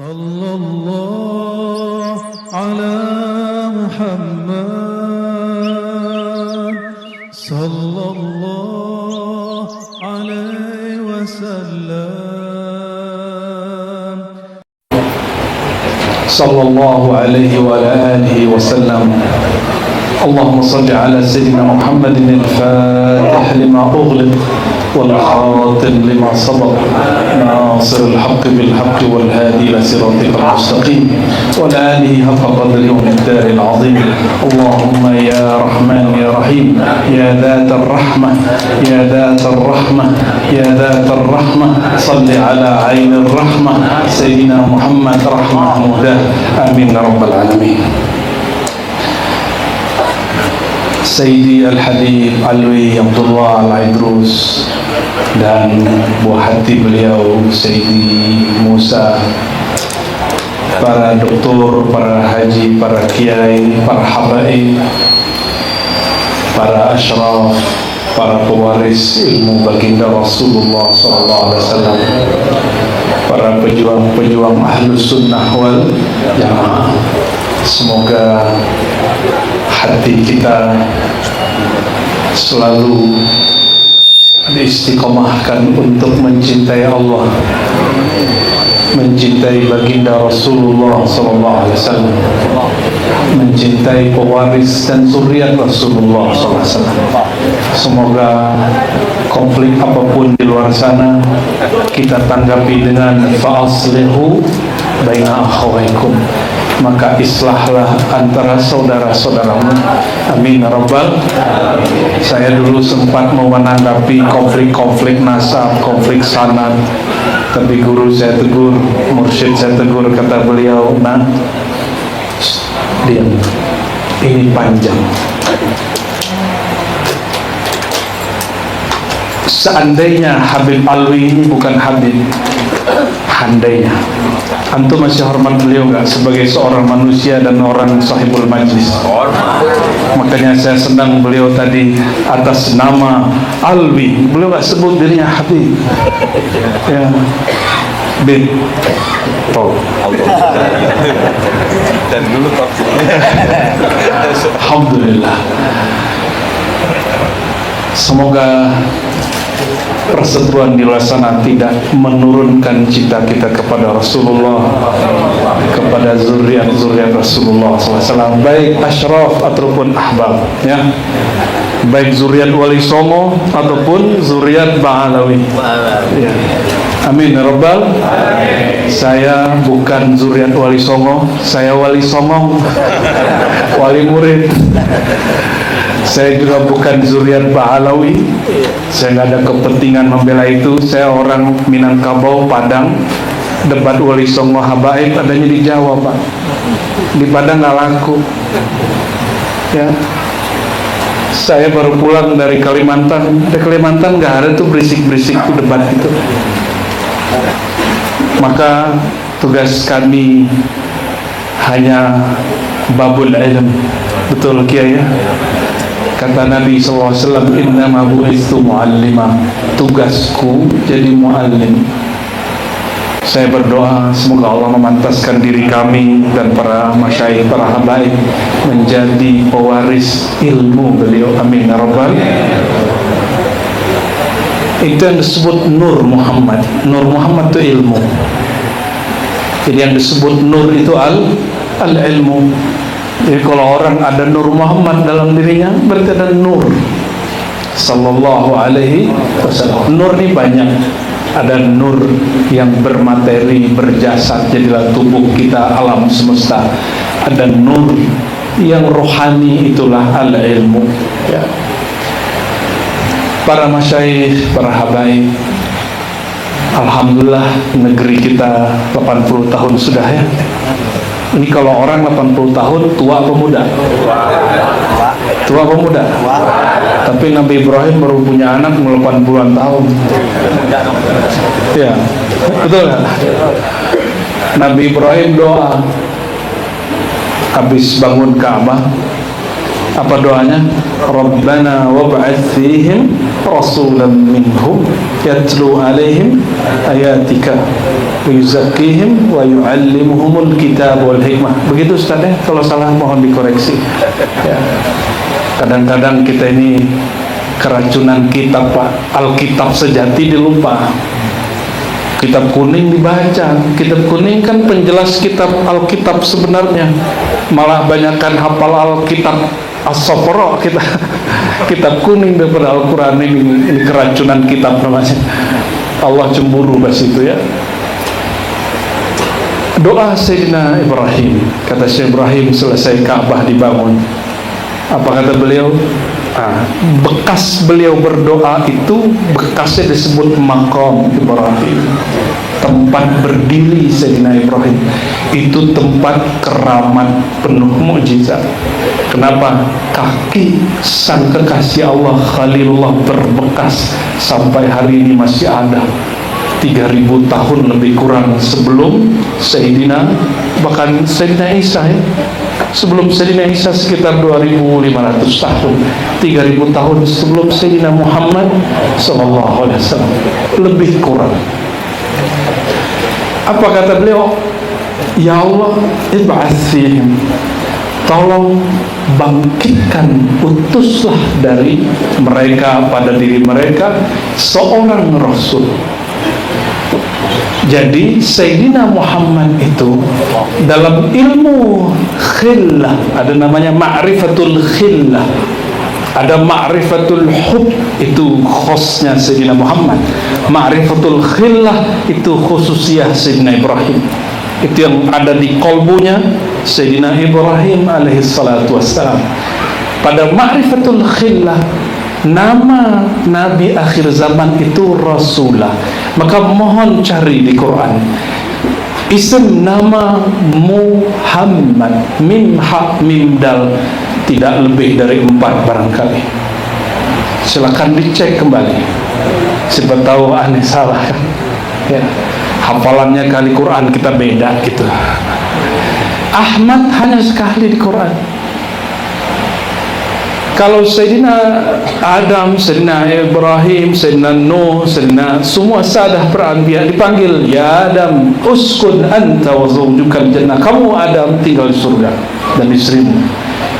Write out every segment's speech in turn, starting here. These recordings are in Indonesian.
Sallallahu ala Muhammad Sallallahu alaihi wasallam Sallallahu alaihi wa alihi wasallam. Allahumma salli ala Sayyidina Muhammadin al-Fatih lima ughliq wal khatim lima sabaq nasir al-haqq bil haqq wal hadi ila siratil mustaqim wa ala alihi haqqa qadri wa miqdari al-azim. Allahumma ya Rahman ya Rahim ya dhat ar-rahmah ya dhat ar-rahmah ya dhat ar-rahmah salli ala ain ar-rahmah Sayyidina Muhammad rahmah mudah amin ya rabbal alamin. Sayyidi Al-Habib Alwi Abdullah Al-Aidrus dan buah hati beliau Sayyidi Musa, para doktor, para haji, para kiai, para habaib, para asyraf, para pewaris ilmu baginda Rasulullah SAW, para pejuang-pejuang ahlus sunnah wal jamaah. Semoga hati kita selalu diistiqomahkan untuk mencintai Allah, mencintai baginda Rasulullah SAW, mencintai pewaris dan zuriat Rasulullah SAW. Semoga konflik apapun di luar sana kita tanggapi dengan fa'aslihu baina akhawaikum, maka islahlah antara saudara-saudaramu. Amin ya rabbal. Saya dulu sempat mau menanggapi konflik-konflik nasab, konflik sanad, tapi guru saya tegur, mursyid saya tegur, kata beliau, nah diam, ini panjang. Seandainya Habib Alwi ini bukan Habib, handainya antum masih hormat beliau nggak sebagai seorang manusia dan orang sahibul majlis? Makanya saya senang beliau tadi atas nama Alwi, beliau nggak sebut dirinya Habib. Ya, Bib, Tol. Dan dulu Tol. Alhamdulillah. Semoga perseteruan di luar sana tidak menurunkan cinta kita kepada Rasulullah, kepada zuriat-zuriat Rasulullah SAW, baik asyraf ataupun ahbab, ya, baik zuriat Wali Songo ataupun zuriat Ba'alawi, ya. Amin ya rabbal. Saya bukan zuriat Wali Songo, saya Wali Songo, wali murid. Saya juga bukan zuriat Ba'alawi, saya nggak ada kepentingan membela itu. Saya orang Minangkabau, Padang. Debat Wali Songo habaib adanya di Jawa, Pak. Di Padang nggak laku, ya. Saya baru pulang dari Kalimantan. Di Kalimantan nggak ada tuh berisik-berisik tuh debat itu. Maka tugas kami hanya babul ilm. Betul Kiai ya? Kata Nabi SAW, innama bu'istu mu'allima, tugasku jadi mu'allim. Saya berdoa semoga Allah memantaskan diri kami dan para masyayikh, para habaib menjadi pewaris ilmu beliau. Amin ya rabbal. Itu yang disebut Nur Muhammad. Nur Muhammad itu ilmu. Jadi yang disebut Nur itu al-ilmu. Jadi kalau orang ada Nur Muhammad dalam dirinya, berarti ada Nur Sallallahu alaihi wasallam. Nur ini banyak. Ada nur yang bermateri, berjasad, jadilah tubuh kita, alam semesta. Ada nur yang rohani, itulah al-ilmu, ya. Para masyayikh, para habaib, alhamdulillah negeri kita 80 tahun sudah, ya. Ini kalau orang 80 tahun tua apa muda? Tua apa muda? Tapi Nabi Ibrahim baru punya anak 80-an tahun. Ya, betul kan? Nabi Ibrahim doa habis bangun Ka'bah, Apa doanya? Rabbana wab'ats fihim rasulan minhum yatlu alaihim ayatika wa yuzakkihim wa yu'allimuhumul kitab wal hikmah. Begitu Ustaz ya, kalau salah mohon dikoreksi ya. Kadang-kadang kita ini keracunan kitab Pak, Alkitab sejati dilupa. Kitab kuning dibaca. Kitab kuning kan penjelas kitab Alkitab sebenarnya. Malah banyakkan hafal Alkitab As-Sofro kita kitab kuning daripada Al-Quran ini keracunan kitab namanya. Allah cemburu pas itu ya. Doa Sayyidina Ibrahim, kata Syekh Ibrahim selesai Ka'bah dibangun, apa kata beliau? Bekas beliau berdoa itu bekasnya disebut maqam Ibrahim, tempat berdiri Sayyidina Ibrahim. Itu tempat keramat penuh mukjizat. Kenapa? Kaki sang kekasih Allah Khalilullah berbekas sampai hari ini masih ada. 3000 tahun lebih kurang sebelum Sayyidina, bahkan Sayyidina Isa ya. Sebelum Sayyidina Isa sekitar 2500 tahun, 3000 tahun sebelum Sayyidina Muhammad sallallahu alaihi wasallam, lebih kurang. Apa kata beliau? Ya Allah, ib'ats fihim, tolong bangkitkan, utuslah dari mereka, pada diri mereka seorang Rasul. Jadi Sayyidina Muhammad itu dalam ilmu khillah ada namanya ma'rifatul khillah, ada ma'rifatul hub, itu khosnya Sayyidina Muhammad. Ma'rifatul khillah itu khususiyah Sayyidina Ibrahim. Itu yang ada di kolbunya Sayyidina Ibrahim alaihi salatu wassalam. Pada ma'rifatul khillah, nama Nabi akhir zaman itu Rasulullah. Maka mohon cari di Quran isim nama Muhammad, mim ha mim dal, tidak lebih dari 4 barangkali. Silakan dicek kembali, siapa tahu aneh salah ya. Hafalannya kali Quran kita beda gitu. Ahmad hanya sekali di Quran. Kalau Sayyidina Adam, Sayyidina Ibrahim, Sayyidina Nuh, Sayyidina semua sadah beranbiya dipanggil ya Adam uskun anta wa zawjukal jannah, kamu Adam tinggal di surga dan istrimu.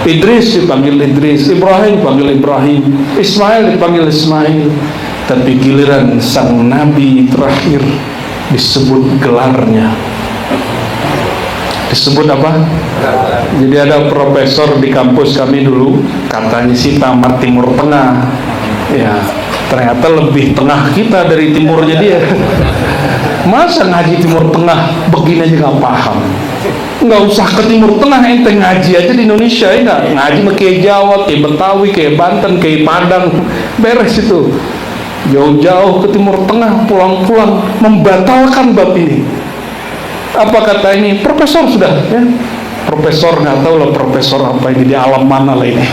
Idris dipanggil Idris, Ibrahim dipanggil Ibrahim, Ismail dipanggil Ismail. Tapi giliran sang Nabi terakhir disebut gelarnya. Disebut apa? Jadi ada profesor di kampus kami dulu, katanya sih tamat Timur Tengah. Ya, ternyata lebih tengah kita dari timurnya dia. Masa ngaji Timur Tengah begini aja gak paham? Nggak usah ke Timur Tengah, ente ngaji aja di Indonesia ya nggak? Ngaji kayak Jawa, kayak Betawi, kayak Banten, kayak Padang, beres itu. Jauh-jauh ke Timur Tengah, pulang-pulang membatalkan bab ini. Apa kata ini? Profesor sudah ya. Profesor nggak tahu lah profesor apa ini, di alam mana lah ini.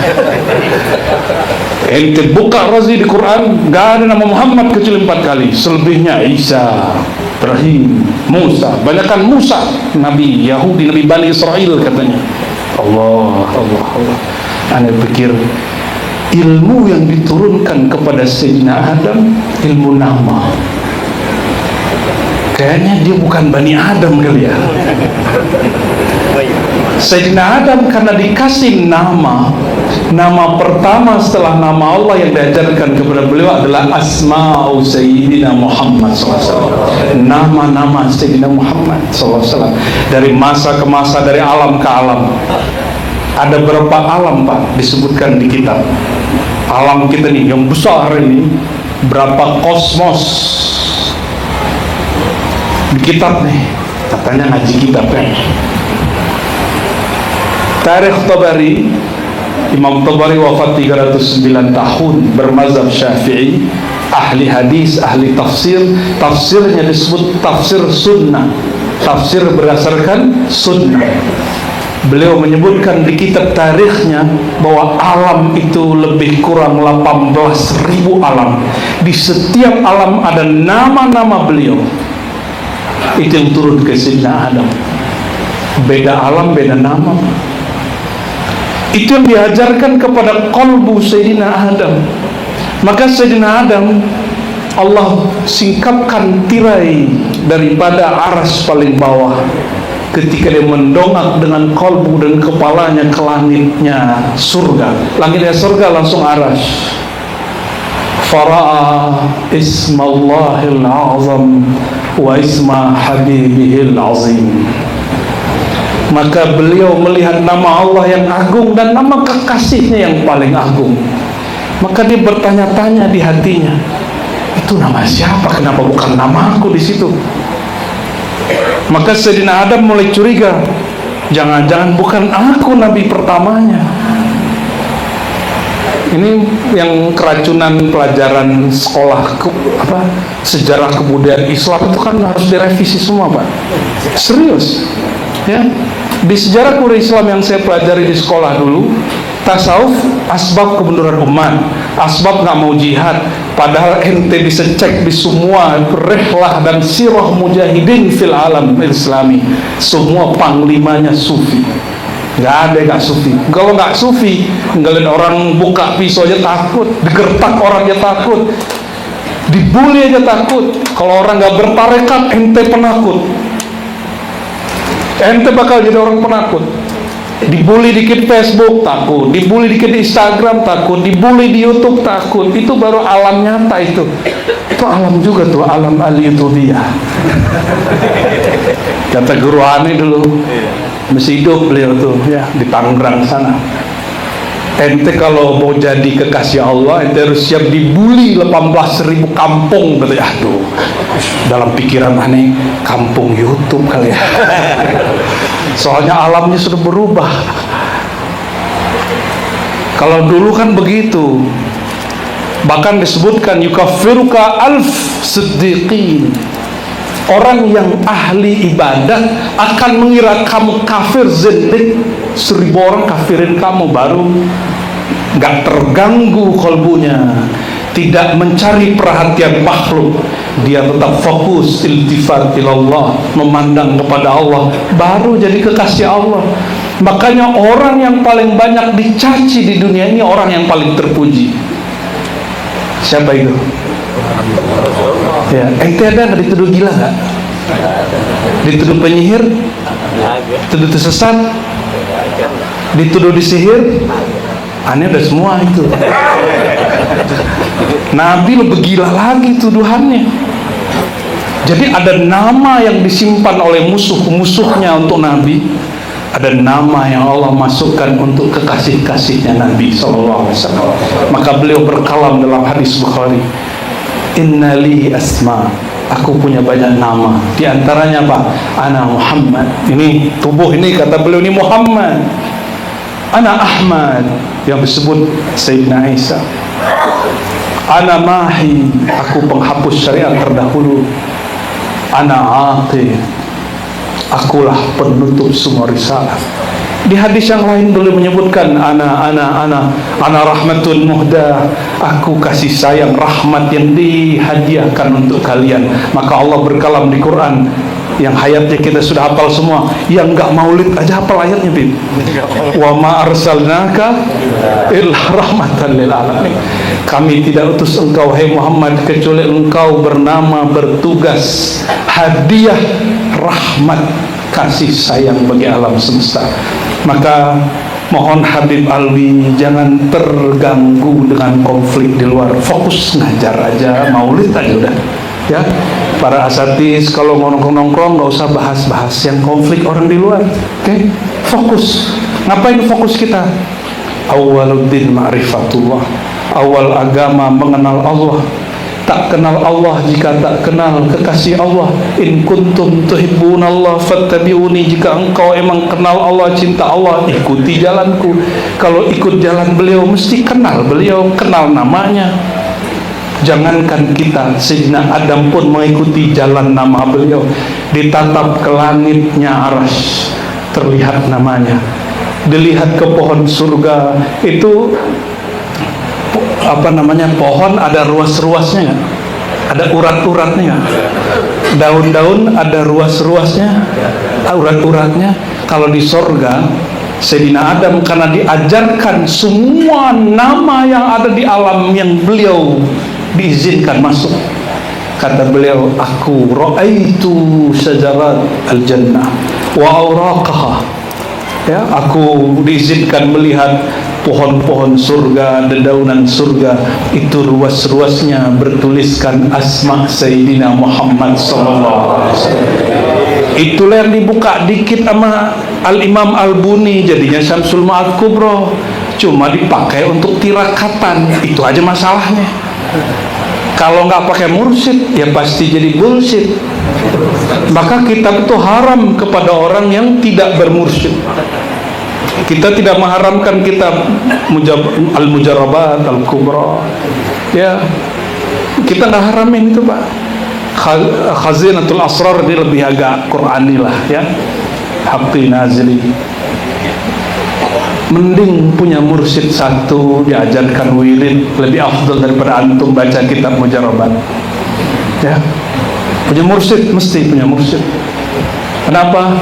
Ente buka Razi di Quran, nggak ada nama Muhammad kecuali 4 kali. Selebihnya Isa, Ibrahim, Musa. Banyakkan Musa, Nabi Yahudi, Nabi Bani Israel katanya. Allah. Anda pikir ilmu yang diturunkan kepada Sayyidina Adam ilmu nama? Kayaknya dia bukan Bani Adam kali ya. Sayyidina Adam karena dikasih nama pertama setelah nama Allah yang diajarkan kepada beliau adalah Asma'u Sayyidina Muhammad SAW. Nama-nama Sayyidina Muhammad SAW. Dari masa ke masa, dari alam ke alam. Ada berapa alam Pak disebutkan di kitab? Alam kita nih yang besar ini, berapa kosmos di kitab nih, katanya ngaji kitab kan. Tarikh Tabari, Imam Tabari wafat 309 tahun, bermazhab Syafi'i, ahli hadis, ahli tafsir. Tafsirnya disebut tafsir sunnah, tafsir berdasarkan sunnah. Beliau menyebutkan di kitab tarikhnya bahwa alam itu lebih kurang 18.000 alam. Di setiap alam ada nama-nama beliau. Itu yang turun ke Sayyidina Adam. Beda alam, beda nama. Itu yang diajarkan kepada qalbu Sayyidina Adam. Maka Sayyidina Adam, Allah singkapkan tirai daripada aras paling bawah ketika dia mendongak dengan kalbu dan kepalanya ke langitnya surga. Langitnya surga langsung aras. Fara'a ismallahil azam wa isma habibihil azim. Maka beliau melihat nama Allah yang agung dan nama kekasihnya yang paling agung. Maka dia bertanya-tanya di hatinya, itu nama siapa? Kenapa bukan namaku di situ? Maka Sayyidina Adam mulai curiga, jangan-jangan bukan aku nabi pertamanya. Ini yang keracunan pelajaran sekolah sejarah kebudayaan Islam itu kan harus direvisi semua, Pak. Serius, ya. Di sejarah kebudayaan Islam yang saya pelajari di sekolah dulu, tasawuf asbab kemunduran umat, asbab nggak mau jihad. Padahal ente bisa cek di semua rihlah dan sirah mujahidin fil alam islami, semua panglimanya sufi. Nggak ada yang nggak sufi. Kalau nggak sufi, ngeliat orang buka pisau aja takut, digertak orang aja takut, dibully aja takut. Kalau orang nggak bertarekat, ente penakut. Ente bakal jadi orang penakut. Dibully dikit Facebook takut, dibully dikit di Instagram takut, dibully di YouTube takut. Itu baru alam nyata itu. Itu alam juga tuh, alam al-yutubiyah. Kata guru Ani dulu, masih hidup beliau tuh ya di Tangerang sana. Ente kalau mau jadi kekasih Allah, ente harus siap dibully 18.000 kampung. Gitu. Aduh, dalam pikiran aneh, kampung YouTube kali ya. Soalnya alamnya sudah berubah. Kalau dulu kan begitu. Bahkan disebutkan yukaffiruka alf siddiqin. Orang yang ahli ibadah akan mengira kamu kafir zindik. 1000 orang kafirin kamu, baru gak terganggu kalbunya, tidak mencari perhatian makhluk, dia tetap fokus iltifat ilallah, memandang kepada Allah, baru jadi kekasih Allah. Makanya orang yang paling banyak dicaci di dunia ini orang yang paling terpuji. Siapa itu? Ya, ente ada nggak dituduh gila nggak? Dituduh penyihir? Dituduh tersesat? Dituduh disihir? Aneh udah semua itu. Nabi lebih gila lagi tuduhannya. Jadi ada nama yang disimpan oleh musuh-musuhnya untuk Nabi, ada nama yang Allah masukkan untuk kekasih-kasihnya Nabi SAW. Maka beliau berkalam dalam hadis Bukhari, innali asma, aku punya banyak nama. Di antaranya apa? Ana Muhammad. Ini tubuh ini kata beliau ini Muhammad. Ana Ahmad, yang disebut Sayyidina Isa. Ana Mahi, aku penghapus syariat terdahulu. Ana Aqib, akulah penutup semua risalah. Di hadis yang lain boleh menyebutkan ana rahmatun muhda, aku kasih sayang rahmat yang dihadiahkan untuk kalian. Maka Allah berkalam di Quran yang hayatnya kita sudah hafal semua, yang enggak maulid aja hafal ayatnya, Bib. Wa ma arsalnaka illa rahmatan lil alamin. Kami tidak utus engkau hai Muhammad kecuali engkau bernama bertugas hadiah rahmat kasih sayang bagi alam semesta. Maka mohon Habib Alwi jangan terganggu dengan konflik di luar, fokus ngajar aja, maulid aja udah ya. Para asatiz kalau nongkrong-nongkrong nggak usah bahas-bahas yang konflik orang di luar, oke? Fokus. Ngapain fokus kita? Awaluddin ma'rifatullah, awal agama mengenal Allah. Tak kenal Allah jika tak kenal kekasih Allah. In kuntum tuhibbunallah fattabi'uni, jika engkau emang kenal Allah, cinta Allah, ikuti jalanku. Kalau ikut jalan beliau mesti kenal beliau, kenal namanya. Jangankan kita, Sayyidina Adam pun mengikuti jalan nama beliau. Ditatap ke langitnya arsy, terlihat namanya. Dilihat ke pohon surga, itu apa namanya, pohon ada ruas-ruasnya nggak? Ada urat-uratnya nggak? Daun-daun ada ruas-ruasnya, urat-uratnya. Kalau di surga Sayyidina Adam, karena diajarkan semua nama yang ada di alam yang beliau diizinkan masuk. Kata beliau, aku ra'aitu syajarat al-jannah wa awraqaha. Ya, aku diizinkan melihat pohon-pohon surga, dedaunan surga, itu ruas-ruasnya bertuliskan asma Sayyidina Muhammad sallallahu alaihi wasallam. Itulah yang dibuka dikit sama Al-Imam Al-Buni, jadinya Syamsul Ma'ad Kubro. Cuma dipakai untuk tirakatan, itu aja masalahnya. Kalau nggak pakai mursyid, ya pasti jadi bullshit. Maka kitab itu haram kepada orang yang tidak bermursyid. Kita tidak mengharamkan kitab Al-Mujarrabat, Al-Kubra. Ya, kita nggak haramin itu, Pak. Khazinatul Asrar ini lebih agak Qur'ani lah, ya. Haqqi nazili. Mending punya mursyid satu, diajarkan wirid, lebih afdal daripada antum baca kitab Mujarrabat. Ya, punya mursyid, mesti punya mursyid. Kenapa?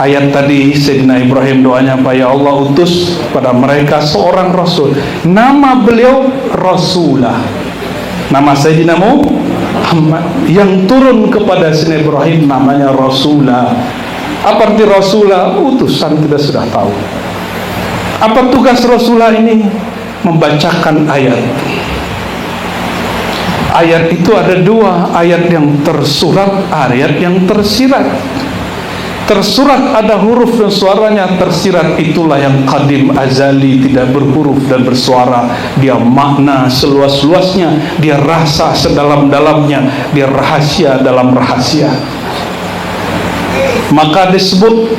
Ayat tadi Sayyidina Ibrahim doanya apa? Ya Allah, utus pada mereka seorang rasul. Nama beliau Rasulah. Nama Sayyidina Muhammad yang turun kepada Sayyidina Ibrahim namanya Rasulah. Apa arti Rasulah? Utusan, kita sudah tahu. Apa tugas Rasulullah ini? Membacakan ayat. Ayat itu ada dua, ayat yang tersurat, ayat yang tersirat. Tersurat ada huruf dan suaranya, tersirat itulah yang qadim azali, tidak berhuruf dan bersuara. Dia makna seluas-luasnya, dia rasa sedalam-dalamnya, dia rahasia dalam rahasia. Maka disebut,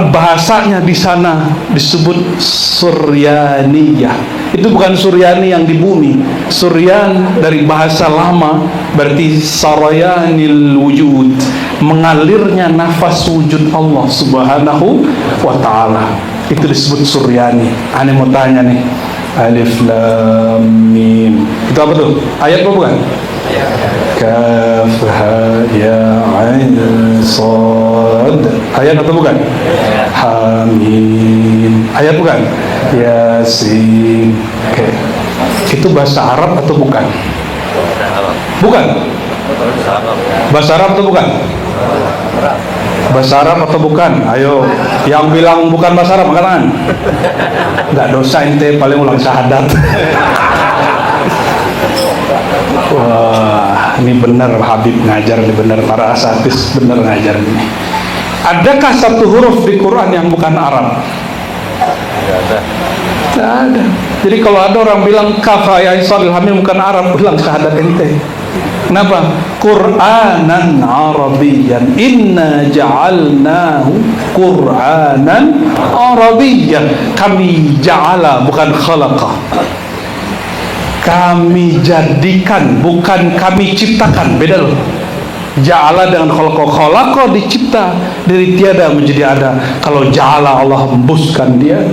bahasanya di sana disebut Suryaniyah. Itu bukan Suryani yang di bumi. Suryan dari bahasa lama berarti sarayanil wujud, mengalirnya nafas wujud Allah subhanahu wa ta'ala. Itu disebut Suryani. Aneh mau tanya nih, Alif Lam Mim, itu apa tuh? Ayat apa bukan? Kaf Ha Ya Ain Sad, ayat atau bukan? Hamim, ayat bukan? Yasin. Oke. Itu bahasa Arab atau bukan? Bukan. Bahasa Arab atau bukan? Bahasa Arab atau bukan? Ayo, yang bilang bukan bahasa Arab angkat tangan. Nggak dosa ente, paling ulang syahadat. Wah, ini benar Habib ngajar, ini benar para asatis benar ngajar ini. Adakah satu huruf di Quran yang bukan Arab? Tidak ada. Jadi kalau ada orang bilang kaf ya Isal Hamim bukan Arab, bilang syahadat ente. Kenapa? Qur'anan Arabiyyan, inna ja'alnahu Qur'anan Arabiyyan. Kami ja'ala, bukan khalaqa. Kami jadikan, bukan kami ciptakan. Beda loh. Ja'ala dengan khalaqa dicipta dari tiada menjadi ada. Kalau ja'ala, Allah hembuskan dia,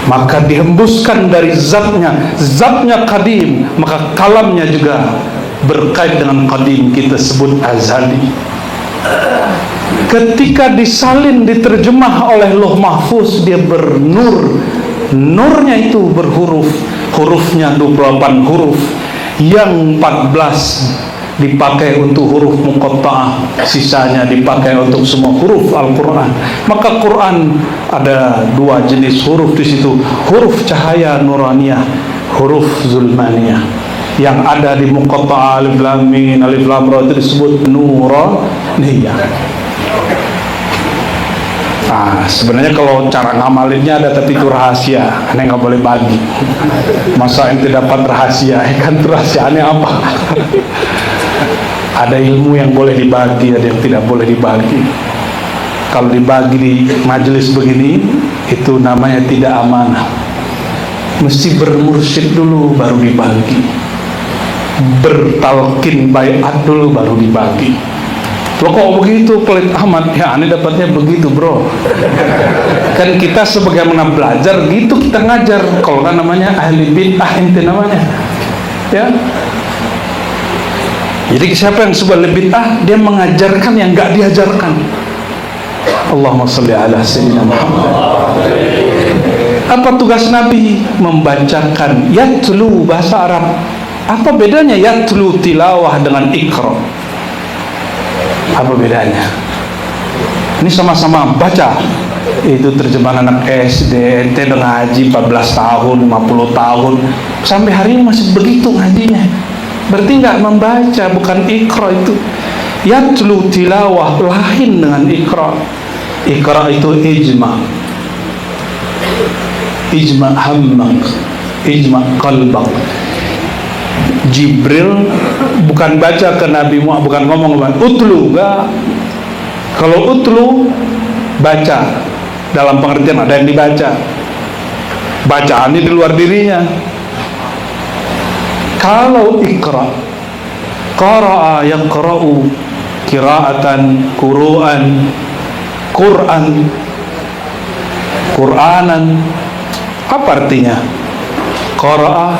maka dihembuskan dari zatnya. Zatnya qadim, maka kalamnya juga berkait dengan qadim, kita sebut azali. Ketika disalin, diterjemah oleh Lauh Mahfuz, dia bernur. Nurnya itu berhuruf, hurufnya 28 huruf, yang 14 dipakai untuk huruf muqatta'ah, sisanya dipakai untuk semua huruf Al-Quran. Maka Quran ada dua jenis huruf di situ, huruf cahaya nuraniyah, huruf zulmaniyah. Yang ada di muqatta'ah alif lam mim, alif lam ra itu disebut nuraniyah. Nah, sebenarnya kalau cara ngamalinnya ada, tapi itu rahasia, aneh nggak boleh bagi. Masa ente dapat rahasia, kan rahasianya apa? Ada ilmu yang boleh dibagi, ada yang tidak boleh dibagi. Kalau dibagi di majelis begini, itu namanya tidak amanah. Mesti bermursyid dulu baru dibagi, bertalqin baiat dulu baru dibagi. Lo kok begitu pelit amat? Ya aneh dapatnya begitu bro. Kan kita sebagaimana belajar gitu kita ngajar. Kalau kan namanya ahli bid'ah ente namanya, ya. Jadi siapa yang sebuah bid'ah, dia mengajarkan yang nggak diajarkan. Allahumma sholli ala sayyidina Muhammad. Apa tugas Nabi? Membacakan. Yatlu bahasa Arab. Apa bedanya yatlu tilawah dengan iqra? Apa bedanya? Ini sama-sama baca. Itu terjemahan anak SD, ente udah ngaji 14 tahun, 50 tahun, sampai hari ini masih begitu ngajinya. Berarti nggak membaca, bukan iqra itu. Yatlu tilawah lain dengan iqra. Iqra itu ijma hammak, ijma qalbak. Jibril bukan baca ke Nabi Muhammad, bukan ngomong utlu, enggak. Kalau utlu baca, dalam pengertian ada yang dibaca, bacaan ini di luar dirinya. Kalau iqra, qara'a yaqra'u qira'atan, Qur'an, Qur'anan. Apa artinya? Qara'a,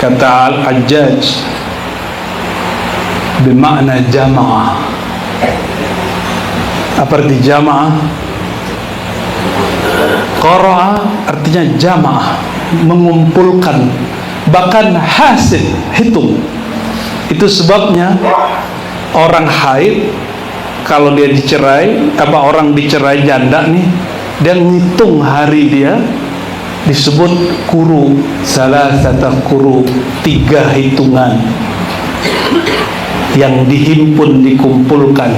kata Al-Hajjaj, bermakna jama'ah. Apa arti jama'ah? Qara'a artinya jama'ah, mengumpulkan, bahkan hasil, hitung. Itu sebabnya orang haid kalau dia dicerai, orang dicerai janda nih, dia ngitung hari dia, disebut kuru, salasata kuru, 3 hitungan yang dihimpun, dikumpulkan.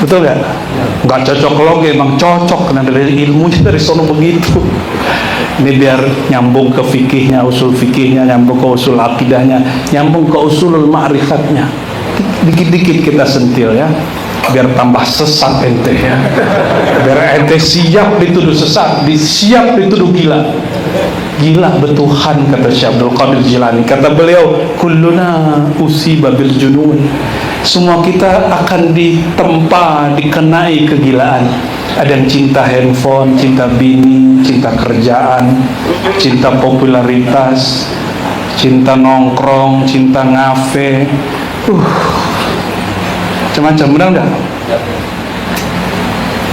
Betul nggak? Nggak cocok logi, emang cocok karena dari ilmunya dari sono begitu. Ini biar nyambung ke fikihnya, usul fikihnya, nyambung ke usul akidahnya, nyambung ke usulul ma'rifatnya. Dikit-dikit kita sentil ya, biar tambah sesat ente ya, biar ente siap dituduh sesat, siap dituduh gila. Gila betuhan, kata Syekh Abdul Qadir Jilani. Kata beliau, kulluna usiba bil junun. Semua kita akan ditempa, dikenai kegilaan. Ada yang cinta handphone, cinta bini, cinta kerjaan, cinta popularitas, cinta nongkrong, cinta ngafe, macam-macam, benar nggak?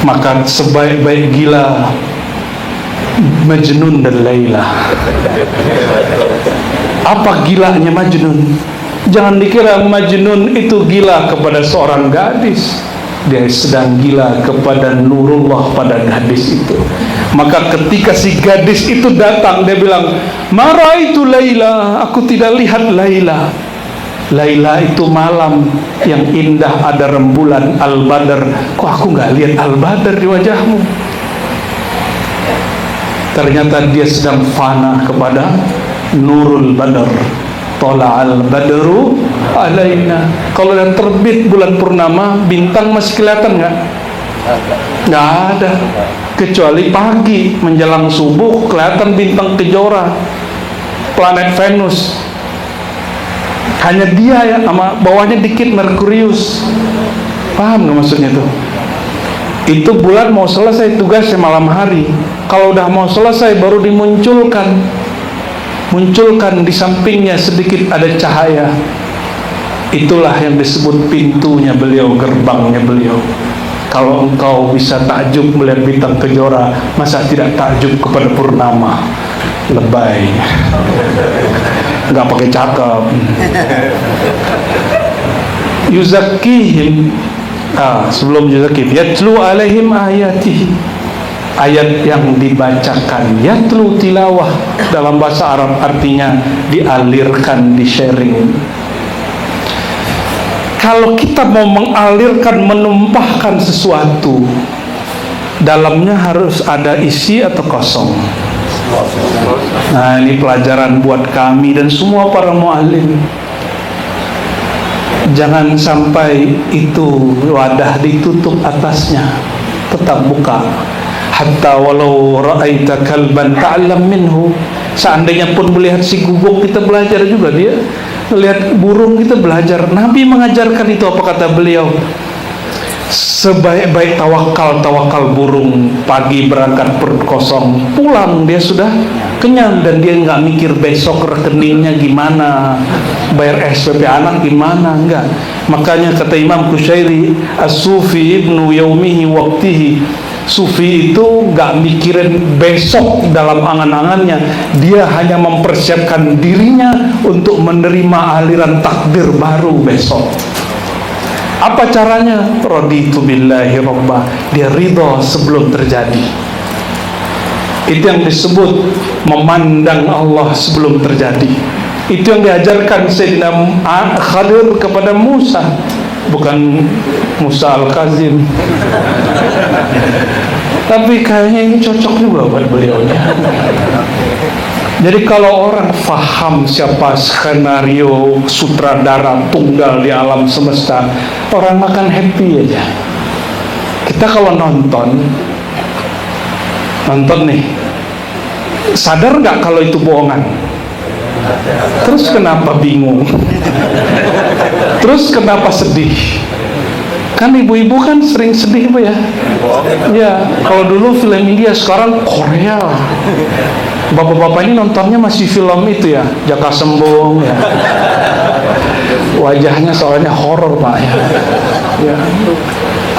Maka sebaik-baik gila Majnun dan Laila. Apa gilanya Majnun? Jangan dikira Majnun itu gila kepada seorang gadis. Dia sedang gila kepada nurullah pada gadis itu. Maka ketika si gadis itu datang, dia bilang, "Mara itu Laila, aku tidak lihat Laila." Laila itu malam yang indah, ada rembulan Al-Badr. Kok aku nggak lihat Al-Badr di wajahmu? Ternyata dia sedang fana kepada Nurul Badr. Tola'al badru alaina. Kalau udah terbit bulan purnama, bintang masih kelihatan nggak? Nggak ada. Kecuali pagi menjelang subuh kelihatan bintang kejora, planet Venus. Hanya dia ya, sama bawahnya dikit Merkurius. Paham nggak maksudnya tuh? Itu bulan mau selesai tugasnya malam hari. Kalau udah mau selesai baru dimunculkan. Munculkan di sampingnya sedikit ada cahaya. Itulah yang disebut pintunya beliau, gerbangnya beliau. Kalau engkau bisa takjub melihat bintang kejora, masa tidak takjub kepada purnama? Lebay. Nggak pakai cakep. Yuzakihim, sebelum yuzakihim, yatlu alaihim ayatihi, ayat yang dibacakan. Yatlu tilawah dalam bahasa Arab artinya dialirkan, di-sharing. Kalau kita mau mengalirkan, menumpahkan sesuatu, dalamnya harus ada isi atau kosong. Nah, ini pelajaran buat kami dan semua para mu'allim. Jangan sampai itu wadah ditutup atasnya, tetap buka. Hatta walau ra'aita kalban ta'lam minhu. Seandainya pun melihat si guguk, kita belajar juga dia. Melihat burung, kita belajar. Nabi mengajarkan itu, apa kata beliau? Sebaik-baik tawakal burung, pagi berangkat perut kosong, pulang dia sudah kenyang dan dia nggak mikir besok rekeningnya gimana, bayar SPP anak gimana, enggak. Makanya kata Imam Kusyairi, as-sufi ibnu yaumihi waqtihi, sufi itu nggak mikirin besok dalam angan-angannya, dia hanya mempersiapkan dirinya untuk menerima aliran takdir baru besok. Apa caranya? Raditu billahi rabba, dia ridha sebelum terjadi. Itu yang disebut memandang Allah sebelum terjadi. Itu yang diajarkan Sayyidina Khadir kepada Musa, bukan Musa Al-Kazim. Tapi kayaknya ini cocok juga buat beliaunya. Jadi kalau orang faham siapa skenario sutradara tunggal di alam semesta, orang akan happy aja. Kita kalau nonton nih, sadar nggak kalau itu bohongan? Terus kenapa bingung? Terus kenapa sedih? Kan ibu-ibu kan sering sedih, Bu ya? Ya, kalau dulu film India, sekarang Korea. Bapak-bapak ini nontonnya masih film itu ya, Jaka Sembung ya. Wajahnya soalnya horor, Pak ya. Ya.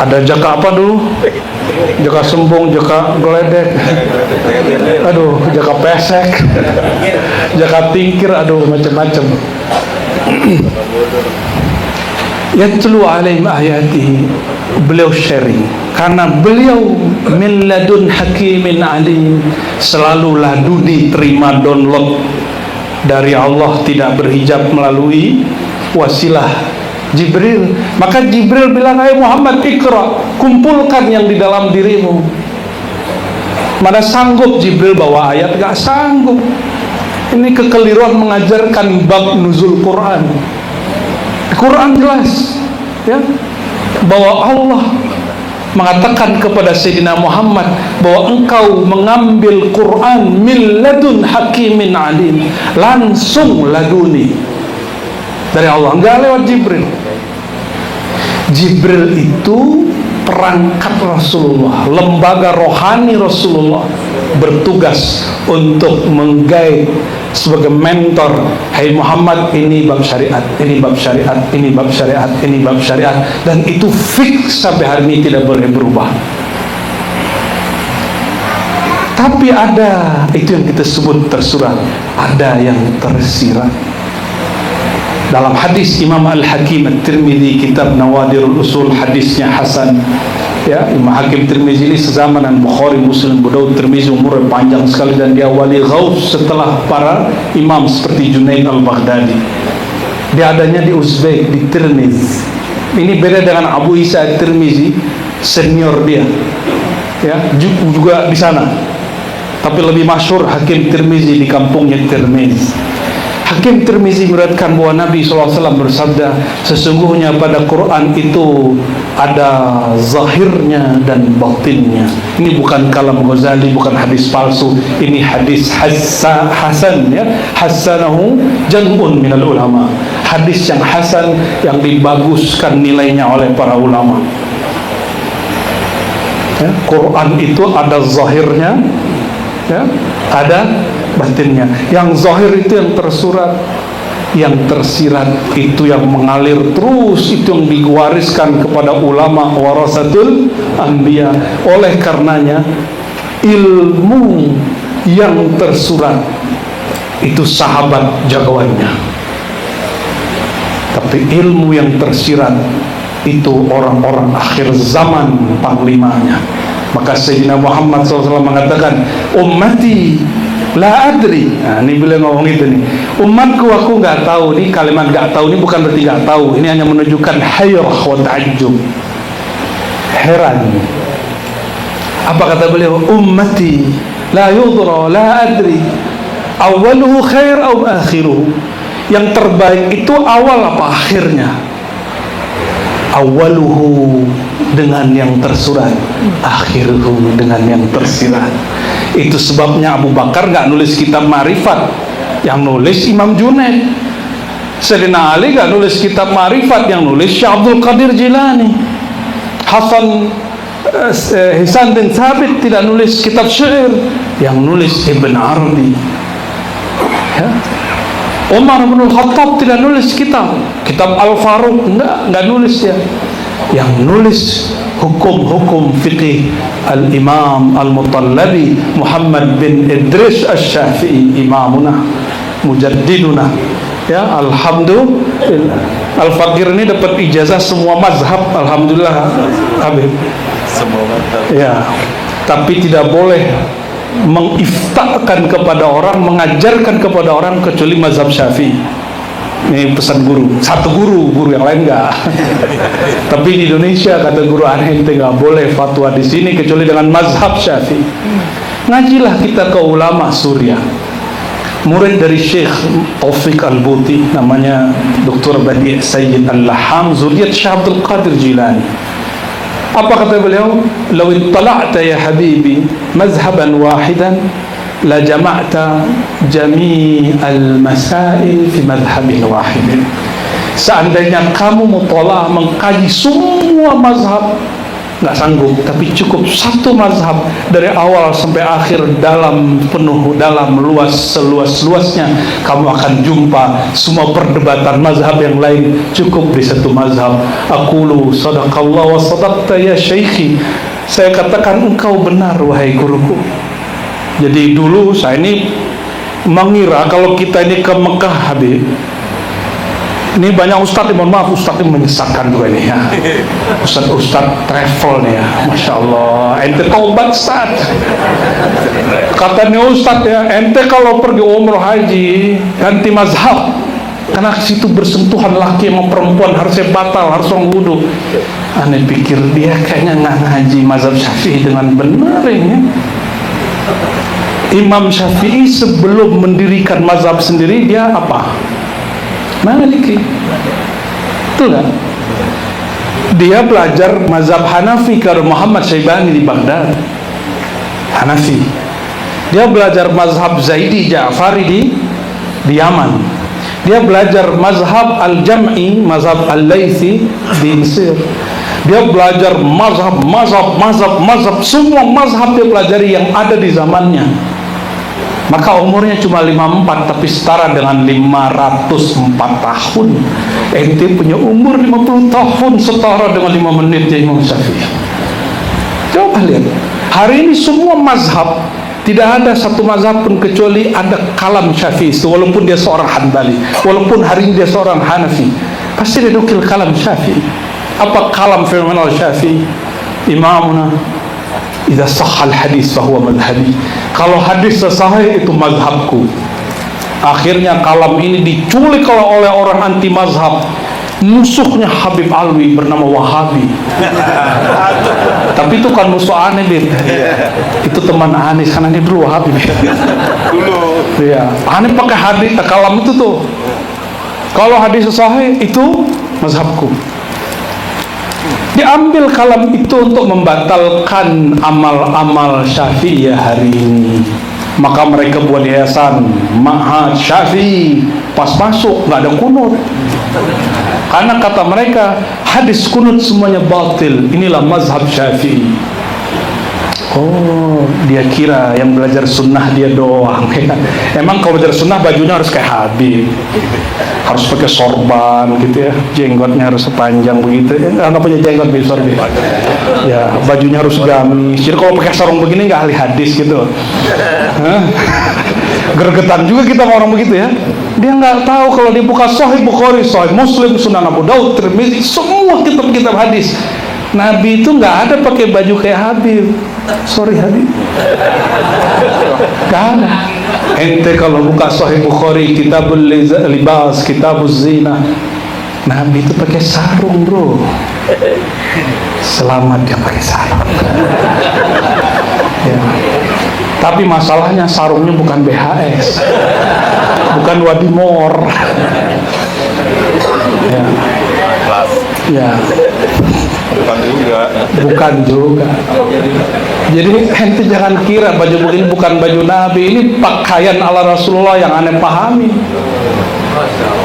Ada Jaka apa dulu? Jaka Sembung, Jaka Geledek. Aduh, Jaka Pesek. Jaka Tingkir, aduh macam-macam. Yatlu alaihim ayatihi, beliau sharing karena beliau min ladun hakimin alim, selalu laduni, terima download dari Allah, tidak berhijab melalui wasilah Jibril. Maka Jibril bilang, "Hai Muhammad, ikra, kumpulkan yang di dalam dirimu." Mana sanggup Jibril bawa ayat? Gak sanggup. Ini kekeliruan mengajarkan bab nuzul Quran. Quran jelas ya, bahwa Allah mengatakan kepada Sayyidina Muhammad bahwa engkau mengambil Quran min ladun hakimin alim, langsung laduni dari Allah, enggak lewat Jibril. Jibril itu perangkat Rasulullah, lembaga rohani Rasulullah, bertugas untuk menggait sebagai mentor. Hai Muhammad, ini bab syariat, ini bab syariat, ini bab syariat, ini bab syariat, dan itu fix sampai hari ini, tidak boleh berubah. Tapi ada, itu yang kita sebut tersurat, ada yang tersirat. Dalam hadis Imam Al-Hakim At-Tirmidzi, kitab Nawadirul Usul, hadisnya hasan. Ya, Imam Hakim Tirmizi ini sezaman dengan Bukhari, Muslim, Abu Daud. Tirmizi umurnya panjang sekali dan dia wali ghaus setelah para imam seperti Junaid Al-Baghdadi. Dia adanya di Uzbek, di Tirmiz. Ini beda dengan Abu Isa Tirmizi, senior dia. Ya, juga di sana. Tapi lebih masyhur Hakim Tirmizi di kampungnya Tirmiz. Hakim Tirmizi meriwayatkan bahwa Nabi SAW bersabda, sesungguhnya pada Quran itu ada zahirnya dan batinnya. Ini bukan kalam Ghazali, bukan hadis palsu. Ini hadis hasan ya, hasanahu jam'un minal ulama. Hadis yang hasan, yang dibaguskan nilainya oleh para ulama. Ya, Quran itu ada zahirnya, ya, ada batinnya. Yang zahir itu yang tersurat, yang tersirat itu yang mengalir terus, itu yang diwariskan kepada ulama warasatul anbiya. Oleh karenanya ilmu yang tersurat itu sahabat jagoannya, tapi ilmu yang tersirat itu orang-orang akhir zaman panglimanya. Maka Sayyidina Muhammad SAW mengatakan, ummati la adri. Nah, ini beliau ngomong itu nih, umatku aku nggak tahu. Ini kalimat nggak tahu ini bukan berarti nggak tahu, ini hanya menunjukkan hayrah wa ta'ajjub, heran. Apa kata beliau? Ummati la yudra la adri awaluhu khair atau akhiruhu. Yang terbaik itu awal apa akhirnya? Awaluhu dengan yang tersurat, akhiruhu dengan yang tersirat. Itu sebabnya Abu Bakar nggak nulis kitab Ma'rifat, yang nulis Imam Junaid. Sayyidina Ali nggak nulis kitab Ma'rifat, yang nulis Syekh Abdul Qadir Jilani. Hasan Hisan bin Thabit tidak nulis kitab syair, yang nulis Ibn Arabi. Ya. Umar bin Khattab tidak nulis kitab Al-Faruq, enggak nulis ya. Yang nulis hukum-hukum fikih Al-Imam Al-Mutallabi Muhammad bin Idris Asy-Syafi'i, imamuna mujaddiduna. Ya, alhamdulillah. Al-Faqir ini dapat ijazah semua mazhab, alhamdulillah. Habib. Semua mazhab. Ya, tapi tidak boleh mengiftakan kepada orang, mengajarkan kepada orang kecuali mazhab Syafi'i. Ini pesan guru, satu guru yang lain enggak. Tapi di Indonesia kata guru aneh, ente enggak boleh fatwa di sini kecuali dengan mazhab Syafi'i. Ngajilah kita ke ulama Suriah. Murid dari Syekh Taufik Al-Buti, namanya Dr. Badi' Sayyid Al-Laham, zuriyat Syekh Abdul Qadir Jilani. Apa kata beliau? "Law ittala'ta ya habibi mazhaban wahidan la jama'ta jami'al masail fi madhhabin wahidin." Seandainya kamu mutola'ah mengkaji semua mazhab, nggak sanggup, tapi cukup satu mazhab dari awal sampai akhir, dalam penuh, dalam luas, seluas-luasnya kamu akan jumpa semua perdebatan mazhab yang lain cukup di satu mazhab. Aqulu sadaqallah wa sadaqta ya syaikhi. Saya katakan engkau benar wahai guruku. Jadi dulu saya ini mengira kalau kita ini ke Mekah, Habib, ini banyak ustadz, mohon maaf, ustadz ini menyesatkan juga ini ya. Ustadz travel nih ya, Masya Allah. Ente taubat Ustadz. Katanya ustadz ya, ente kalau pergi umroh haji ganti mazhab, karena situ bersentuhan laki sama perempuan, harusnya batal, harus wudu. Aneh pikir dia kayaknya nggak ngaji mazhab Syafi'i dengan benar ini. Imam Syafi'i sebelum mendirikan mazhab sendiri dia apa? Maliki. Betul kan? Dia belajar mazhab Hanafi ke Muhammad Syaibani di Baghdad, Hanafi. Dia belajar mazhab Zaidi Ja'fari di Yaman. Dia belajar mazhab Al-Jam'i, mazhab Al-Laythi di Mesir. Dia belajar mazhab, semua mazhab dia pelajari yang ada di zamannya. Maka umurnya cuma 54, tapi setara dengan 504 tahun. Ente punya umur 50 tahun, setara dengan 5 menit ya Imam Syafi'i. Coba lihat, hari ini semua mazhab, tidak ada satu mazhab pun kecuali ada kalam Syafi'i. Walaupun dia seorang Hanbali, walaupun hari ini dia seorang Hanafi, pasti dia nukil kalam Syafi'i. Apa kalam fenomenal Syafi'i? Imamuna idza sahhal hadis fahuwa madhhabi. Kalau hadis sahih itu mazhabku. Akhirnya kalam ini diculik oleh orang anti mazhab, musuhnya Habib Alwi bernama Wahabi. Tapi itu kan musuh aneh, Bib. Itu teman aneh, karena ini dulu Wahabi. Dulu. Iya, aneh pakai hadis kalam itu tuh. Kalau hadis sahih itu mazhabku. Diambil kalam itu untuk membatalkan amal-amal Syafi'iyah hari ini. Maka mereka buat yayasan Ma'had Syafi'i. Pas masuk nggak ada kunut, karena kata mereka hadis kunut semuanya batil. Inilah mazhab Syafi'i. Oh, dia kira yang belajar sunnah dia doang. Emang kalau belajar sunnah bajunya harus kayak Habib, harus pakai sorban gitu ya, jenggotnya harus sepanjang begitu ya. Nggak punya jenggot besar dia. Ya, bajunya harus gamis. Jadi kalau pakai sarung begini nggak ahli hadis gitu. Gergetan juga kita sama orang begitu ya. Dia nggak tahu kalau dia buka Sahih Bukhari, Sahih Muslim, Sunan Abu Daud, Tirmidzi, semua kitab-kitab hadis. Nabi itu nggak ada pakai baju kayak Habib. Sorry Habib, nggak ada. Ente kalau buka Sahih Bukhari, Kitabul Libas, Kitabuz Zina, Nabi itu pakai sarung, bro. Selamat dia pakai sarung. Ya. Tapi masalahnya sarungnya bukan BHS, bukan Wadimor. Ya. Ya. Bukan juga. Jadi ente jangan kira baju begini bukan baju Nabi. Ini pakaian ala Rasulullah yang aneh pahami.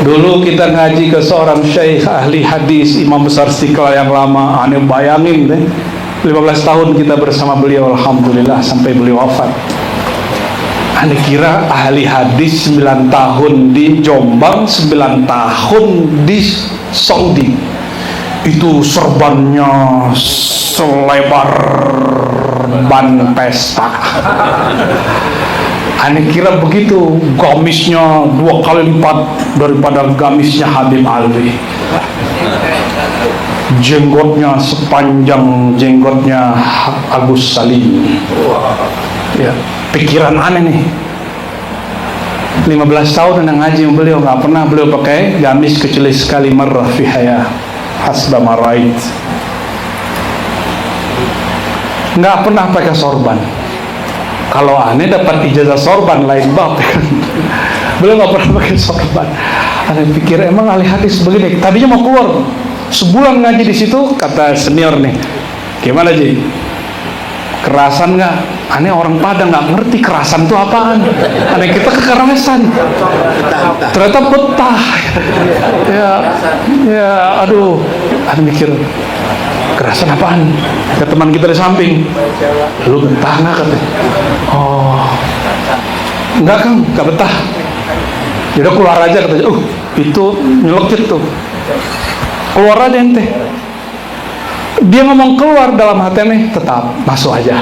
Dulu kita ngaji ke seorang syekh ahli hadis, imam besar Istiqlal yang lama. Aneh bayangin deh, 15 tahun kita bersama beliau, alhamdulillah sampai beliau wafat. Aneh kira ahli hadis 9 tahun di Jombang, 9 tahun di Saudi. Itu serbannya selebar ban pesta. Aneh kira begitu, gamisnya 2 kali lipat daripada gamisnya Habib Alwi. Jenggotnya sepanjang jenggotnya Agus Salim. Ya, pikiran aneh nih. 15 tahun yang ngaji beliau, nggak pernah beliau pakai gamis kecuali sekali marrah fi hayah hasba marait. Nggak pernah pakai sorban. Kalau aneh dapat ijazah sorban lain bab. Beliau nggak pernah pakai sorban. Aneh pikir emang ahli hadis begini. Tadinya mau keluar, sebulan ngaji di situ, kata senior nih, gimana Ji? Kerasan nggak? Aneh orang Padang nggak ngerti kerasan itu apaan. Aneh kita kekerasan. Ternyata betah. Ya, aduh. Aneh mikir kerasan apaan? Ke teman kita di samping, lu betah nggak katanya? Oh, enggak Kang, nggak betah. Jadi keluar aja katanya. Itu nyelekit tuh. Keluar aja ente. Dia ngomong keluar, dalam hatinya tetap masuk aja.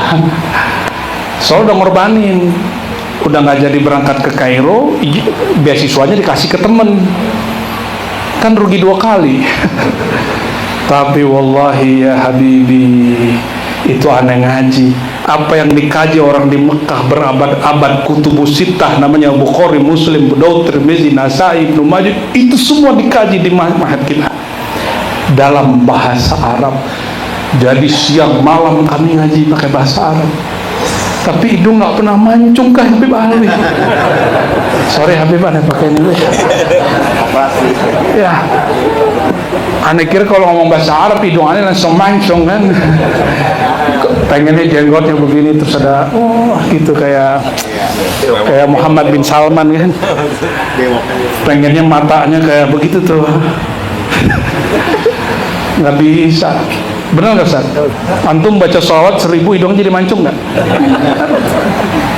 Soalnya udah ngorbanin, udah nggak jadi berangkat ke Kairo, beasiswanya dikasih ke temen, kan rugi 2 kali. Tapi wallahi ya habibi, itu aneh ngaji. Apa yang dikaji orang di Mekah berabad-abad, kutubus sittah namanya Bukhari, Muslim, Abu Daud, Tirmizi, Nasai, Ibnu Majah, itu semua dikaji di mahat kita dalam bahasa Arab. Jadi siang malam kami ngaji pakai bahasa Arab. Tapi hidung nggak pernah mancung ke Habib Alwi. Sorry Habib, aneh pakai ini. Ya, aneh kira kalau ngomong bahasa Arab hidung aneh langsung mancung kan. Pengennya jenggotnya begini terus ada gitu kayak Muhammad bin Salman kan. Pengennya matanya kayak begitu tuh. Nggak bisa. Benar nggak Ustaz? Antum baca sholawat 1000 hidungnya jadi mancung nggak?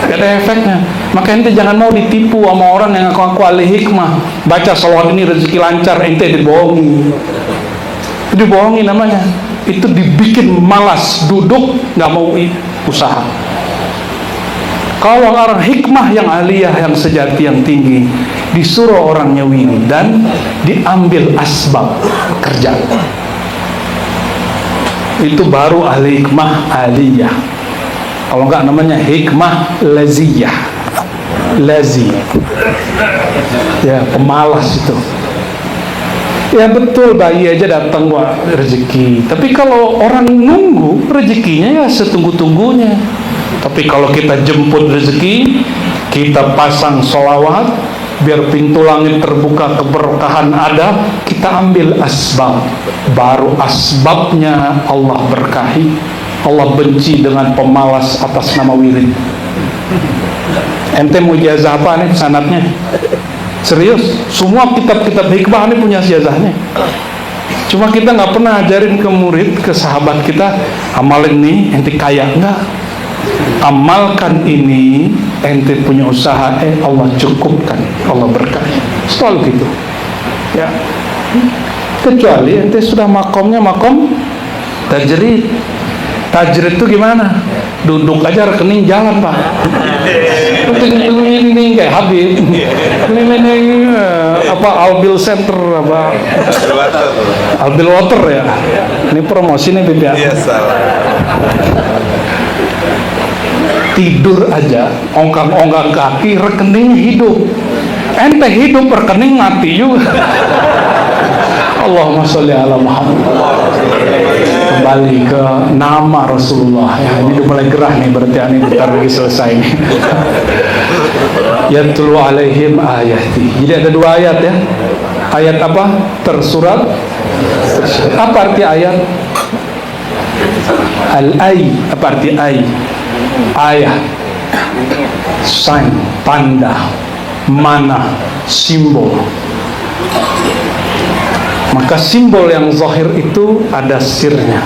Gak ada efeknya. Maka ente jangan mau ditipu sama orang yang ngaku ahli hikmah. Baca sholawat ini rezeki lancar, ente dibohongi. Dibohongi namanya. Itu dibikin malas, duduk nggak mau usaha. Kalau orang hikmah yang aliyah, yang sejati, yang tinggi, disuruh orangnya wini dan diambil asbab kerja. Itu baru ahli hikmah aliyah. Kalau enggak namanya hikmah laziyah. Lazi. Ya, pemalas itu. Ya betul, bayi aja datang buat rezeki. Tapi kalau orang nunggu rezekinya ya setunggu-tunggunya. Tapi kalau kita jemput rezeki, kita pasang sholawat, biar pintu langit terbuka, keberkahan ada, kita ambil asbab. Baru asbabnya Allah berkahi. Allah benci dengan pemalas atas nama wirid. Ente mau ijazah apa nih sanatnya? Serius, semua kitab-kitab hikmah ini punya ijazahnya. Cuma kita nggak pernah ajarin ke murid, ke sahabat kita, amalin nih ente kaya. Enggak. Amalkan ini, ente punya usaha, Allah cukupkan, Allah berkahi. Selalu gitu. Ya. Kecuali ente sudah makomnya makom tajrid. Tajrid itu gimana? Duduk aja rekening jalan Pak. Ini kayak Habib. Ini apa Albil Center apa? Albil Water ya. Ini promosi nih Bib ya. Tidur aja, ongkang-ongkang kaki, rekeningnya hidup. Ente hidup, rekening mati juga. Allahumma sholli ala Muhammad. Kembali ke nama Rasulullah. Ya, ini udah mulai gerah nih, berarti ini bentar lagi selesai nih. Yatlu alaihim ayati. Jadi ada 2 ayat ya. Ayat apa? Tersurat. Apa arti ayat? Al-ay. Apa arti ay? Ayat, sign, tanda, mana, simbol. Maka simbol yang zahir itu ada sirnya.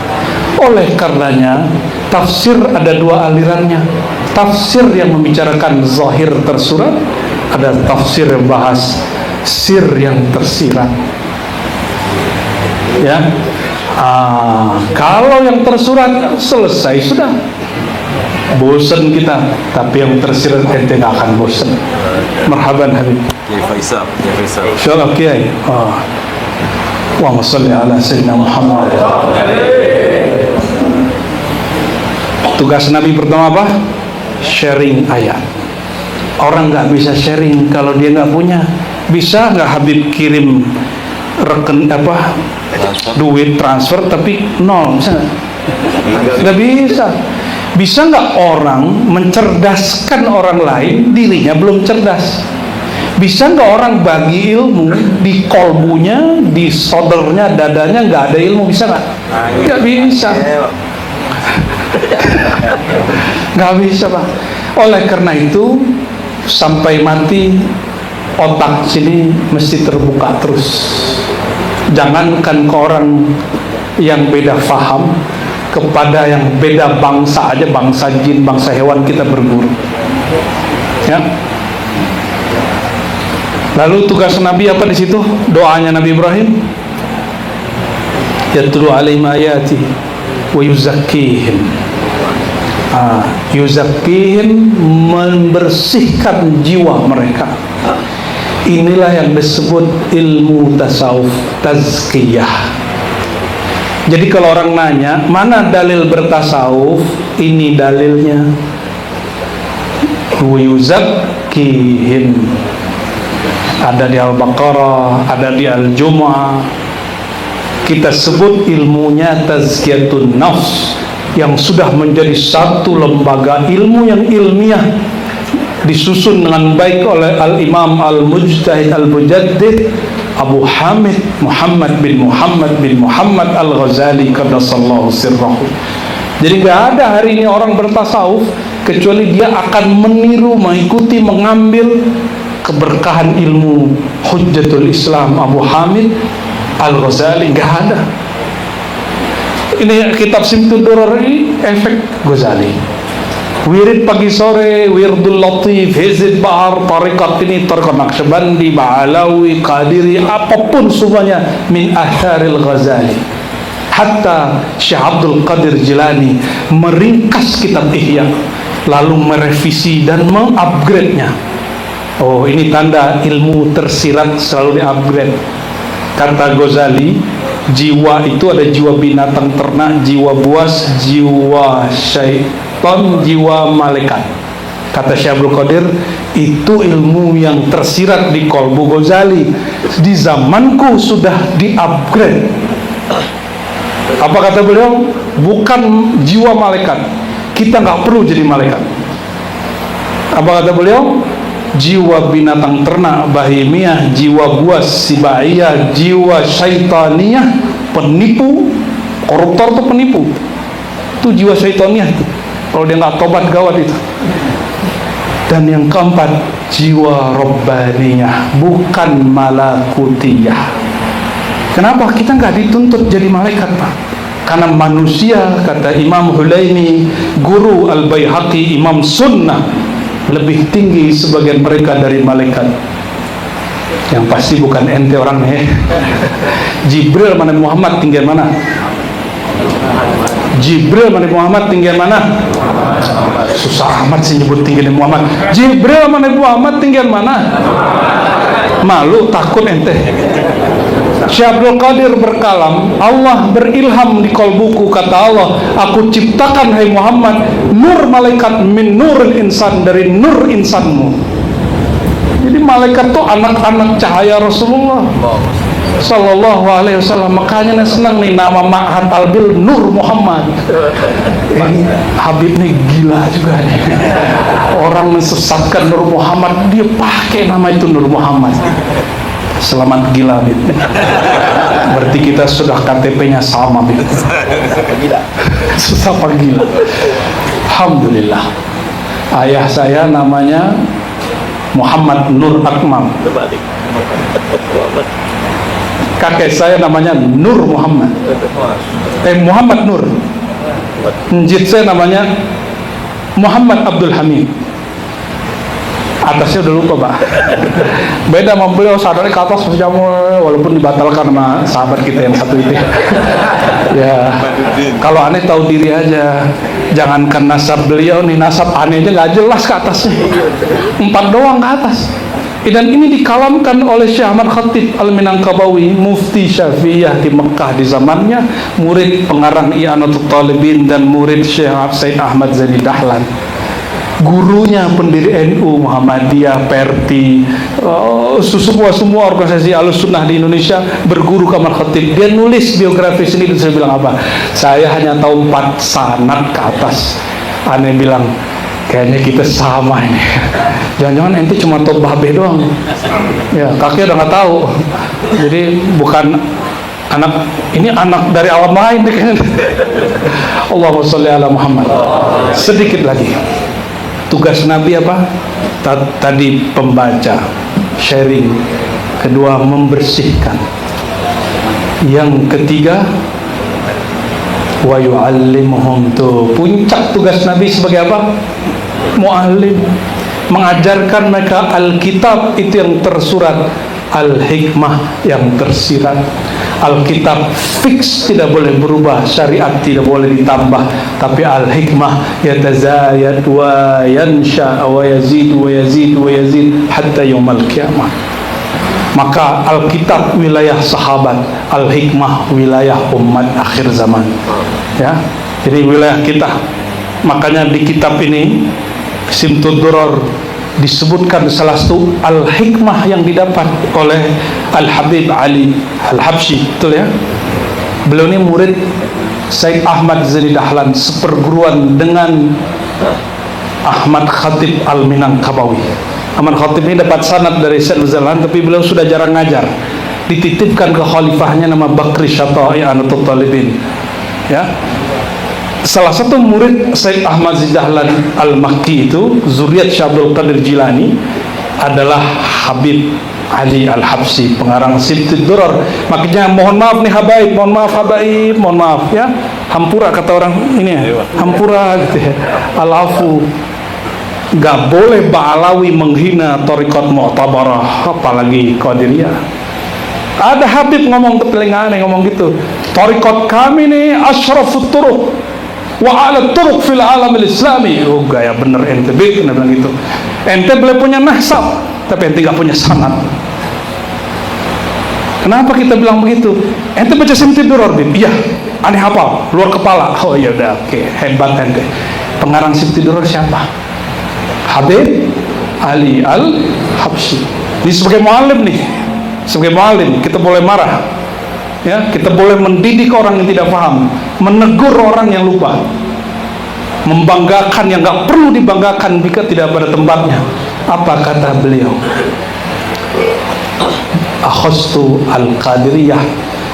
Oleh karenanya tafsir ada dua alirannya. Tafsir yang membicarakan zahir tersurat, ada tafsir yang bahas sir yang tersirat. Ya, kalau yang tersurat selesai sudah, bosan kita. Tapi yang tersirat ente nggak akan bosan. Marhaban Habib. Ya Faisal, ya Faisal. Insyaallah Kiai. Allahumma shalli ala sayyidina Muhammad. Tugas Nabi pertama apa? Sharing ayat. Orang nggak bisa sharing kalau dia nggak punya. Bisa nggak Habib kirim duit transfer tapi nol? Bisa nggak bisa. Bisa nggak orang mencerdaskan orang lain, dirinya belum cerdas? Bisa nggak orang bagi ilmu, di kolbunya, di sodernya, dadanya nggak ada ilmu? Bisa nggak? Nggak bisa. Nggak bisa Pak. Oleh karena itu sampai mati otak sini mesti terbuka terus. Jangankan ke orang yang beda faham, kepada yang beda bangsa aja, bangsa jin, bangsa hewan kita berguru. Ya. Lalu tugas Nabi apa di situ? Doanya Nabi Ibrahim. Yatlu alaihim ayati wa yuzakkihim. Yuzakkihim, membersihkan jiwa mereka. Inilah yang disebut ilmu tasawuf, tazkiyah. Jadi kalau orang nanya, mana dalil bertasawuf? Ini dalilnya. Wa yuzakkihim. Ada di Al-Baqarah, ada di Al-Jumu'ah. Kita sebut ilmunya tazkiyatun nafs, yang sudah menjadi satu lembaga ilmu yang ilmiah, disusun dengan baik oleh Al-Imam Al-Mujtahid Al-Mujaddid Abu Hamid Muhammad bin Muhammad Al-Ghazali qaddasallahu sirrahu. Jadi nggak ada hari ini orang bertasawuf kecuali dia akan meniru, mengikuti, mengambil keberkahan ilmu Hujjatul Islam Abu Hamid Al-Ghazali. Nggak ada. Ini kitab Simtud Duror ini efek Ghazali. Wirid pagi sore, Wirdul Latif, Hizib Bahar, tarikat ini, tarikat Naqsyabandi, Ba'alawi, Qadiri, apapun semuanya min atharil Ghazali. Hatta Syekh Abdul Qadir Jilani meringkas kitab Ihya, lalu merevisi dan mengupgrade-nya. Oh, ini tanda ilmu tersirat selalu di-upgrade. Kata Ghazali, jiwa itu ada jiwa binatang ternak, jiwa buas, jiwa syaitan, jiwa malaikat. Kata Syekh Abdul Qadir, itu ilmu yang tersirat di kolbu Ghazali. Di zamanku sudah di-upgrade. Apa kata beliau? Bukan jiwa malaikat. Kita nggak perlu jadi malaikat. Apa kata beliau? Jiwa binatang ternak bahimiyah, jiwa buas sibaiyah, jiwa syaitaniyah, penipu, koruptor itu penipu. Itu jiwa syaitaniyah itu. Kalau dia nggak tobat gawat itu. Dan yang keempat, jiwa robbaniyah, bukan malakutiyah. Kenapa kita nggak dituntut jadi malaikat, Pak? Karena manusia, kata Imam Hulaini, guru Al-Baihaqi, Imam Sunnah, lebih tinggi sebagian mereka dari malaikat. Yang pasti bukan ente orangnya. Jibril mana Muhammad tinggian mana? Jibril mana Muhammad tinggian mana? Susah amat sih nyebut tinggian Muhammad. Jibril mana Muhammad tinggian mana? Malu, takut ente. Syekh Abdul Qadir berkalam, Allah berilham di kolbuku, kata Allah, aku ciptakan hai Muhammad nur malaikat min nuril insan, dari nur insanmu. Jadi malaikat itu anak-anak cahaya Rasulullah Sallallahu Alaihi Wasallam. Makanya senang nih nama Ma'had Albil Nur Muhammad. Ini Habib nih gila juga nih. Orang mensesatkan Nur Muhammad, dia pakai nama itu Nur Muhammad. Selamat gila, Bib. Berarti kita sudah KTP-nya sama, Bib. Sama gila. Alhamdulillah. Ayah saya namanya Muhammad Nur Akmal. Kakek saya namanya Nur Muhammad. Muhammad Nur. Njit saya namanya Muhammad Abdul Hamid. Atasnya udah lupa, Pak. Beda sama beliau, sadarnya ke atas walaupun dibatalkan sama sahabat kita yang satu itu. Ya, kalau aneh tahu diri aja. Jangankan nasab beliau nih, nasab aneh aja nggak jelas ke atasnya. 4 doang ke atas. Dan ini dikalamkan oleh Syekh Ahmad Khatib Al-Minangkabawi, mufti Syafi'iyah di Mekah di zamannya, murid pengarang I'anatul Talibin dan murid Syekh Said Ahmad Zaini Dahlan. Gurunya pendiri NU, Muhammadiyah, Perti, semua organisasi Ahlussunnah di Indonesia berguru ke Ahmad Khatib. Dia nulis biografi sendiri. Saya bilang apa? Saya hanya tahu 4 sanad ke atas. Aneh bilang, kayaknya kita sama ini. Jangan-jangan ente cuma tahu babe doang. Ya, kakek udah nggak tahu. Jadi bukan anak, ini anak dari alam lain kayaknya. Allahumma sholli ala Muhammad. Sedikit lagi. Tugas Nabi apa? Tadi pembaca, sharing. Kedua, membersihkan. Yang ketiga, wa yu'allimuhum. Tuh, puncak tugas Nabi sebagai apa? Mu'allim. Mengajarkan mereka Alkitab itu yang tersurat, Al-Hikmah yang tersirat. Alkitab fix, tidak boleh berubah, syariat tidak boleh ditambah, tapi Al-Hikmah yatazayad wa yansha wa yazid wa yazid wa yazid hatta yaumil qiyamah. Maka Alkitab wilayah sahabat, Al-Hikmah wilayah umat akhir zaman. Ya, jadi wilayah kita. Makanya di kitab ini Simtud Duror disebutkan salah satu Al-Hikmah yang didapat oleh Al-Habib Ali Al-Habsyi, betul ya? Beliau ini murid Said Ahmad Zaini Dahlan, seperguruan dengan Ahmad Khatib Al-Minangkabawi. Ahmad Khatib ini dapat sanad dari Syekh Nuzulhan, tapi beliau sudah jarang ngajar. Dititipkan ke khalifahnya nama Bakri Syata'i I'anatul Talibin. Ya. Salah satu murid Said Ahmad Zaini Dahlan Al-Makki itu, zuriat Syekh Abdul Qadir Jilani, adalah Habib Ali Al-Habsyi, pengarang Simtud Duror. Makanya mohon maaf nih habaib, mohon maaf habaib, mohon maaf ya. Hampura kata orang ini ya, hampura gitu ya. Al-afu. Gak boleh Ba'alawi menghina Thariqat Mu'tabarah, apalagi Qadiriyah. Ada Habib ngomong ke telinga aneh, ngomong gitu, Thariqat kami nih asyrafut turuq wa ala turuq fil alam islami. Oh gaya bener ente bikin bilang gitu. Ente boleh punya nasab, tapi ente gak punya sanad. Kenapa kita bilang begitu? Ente baca Simtud Duror, Bib? Iya. Aneh hafal, luar kepala. Oh ya udah, oke, hebat ente. Pengarang Simtud Duror siapa? Habib Ali Al-Habsyi. Ini sebagai mu'alim nih, sebagai mu'alim kita boleh marah, ya, kita boleh mendidik orang yang tidak paham, menegur orang yang lupa, membanggakan yang gak perlu dibanggakan jika tidak pada tempatnya. Apa kata beliau? Akhastu al-Qadiriyah,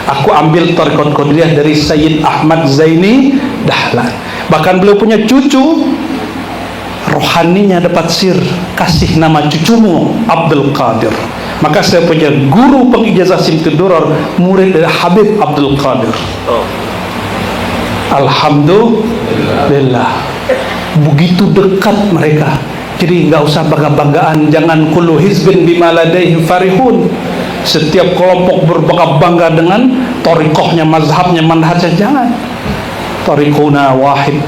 aku ambil Thariqat Qadiriyah dari Sayyid Ahmad Zaini Dahlan. Bahkan beliau punya cucu, rohaninya dapat sir, kasih nama cucumu Abdul Qadir. Maka saya punya guru pengijazah Simtud Duror, murid dari Habib Abdul Qadir. Alhamdulillah, begitu dekat mereka. Jadi nggak usah bangga-banggaan, jangan kullu hizbin bima ladaihim farihun. Setiap kelompok berbangga-bangga dengan thariqahnya, mazhabnya, manhajnya, jangan. Thariquna wahid,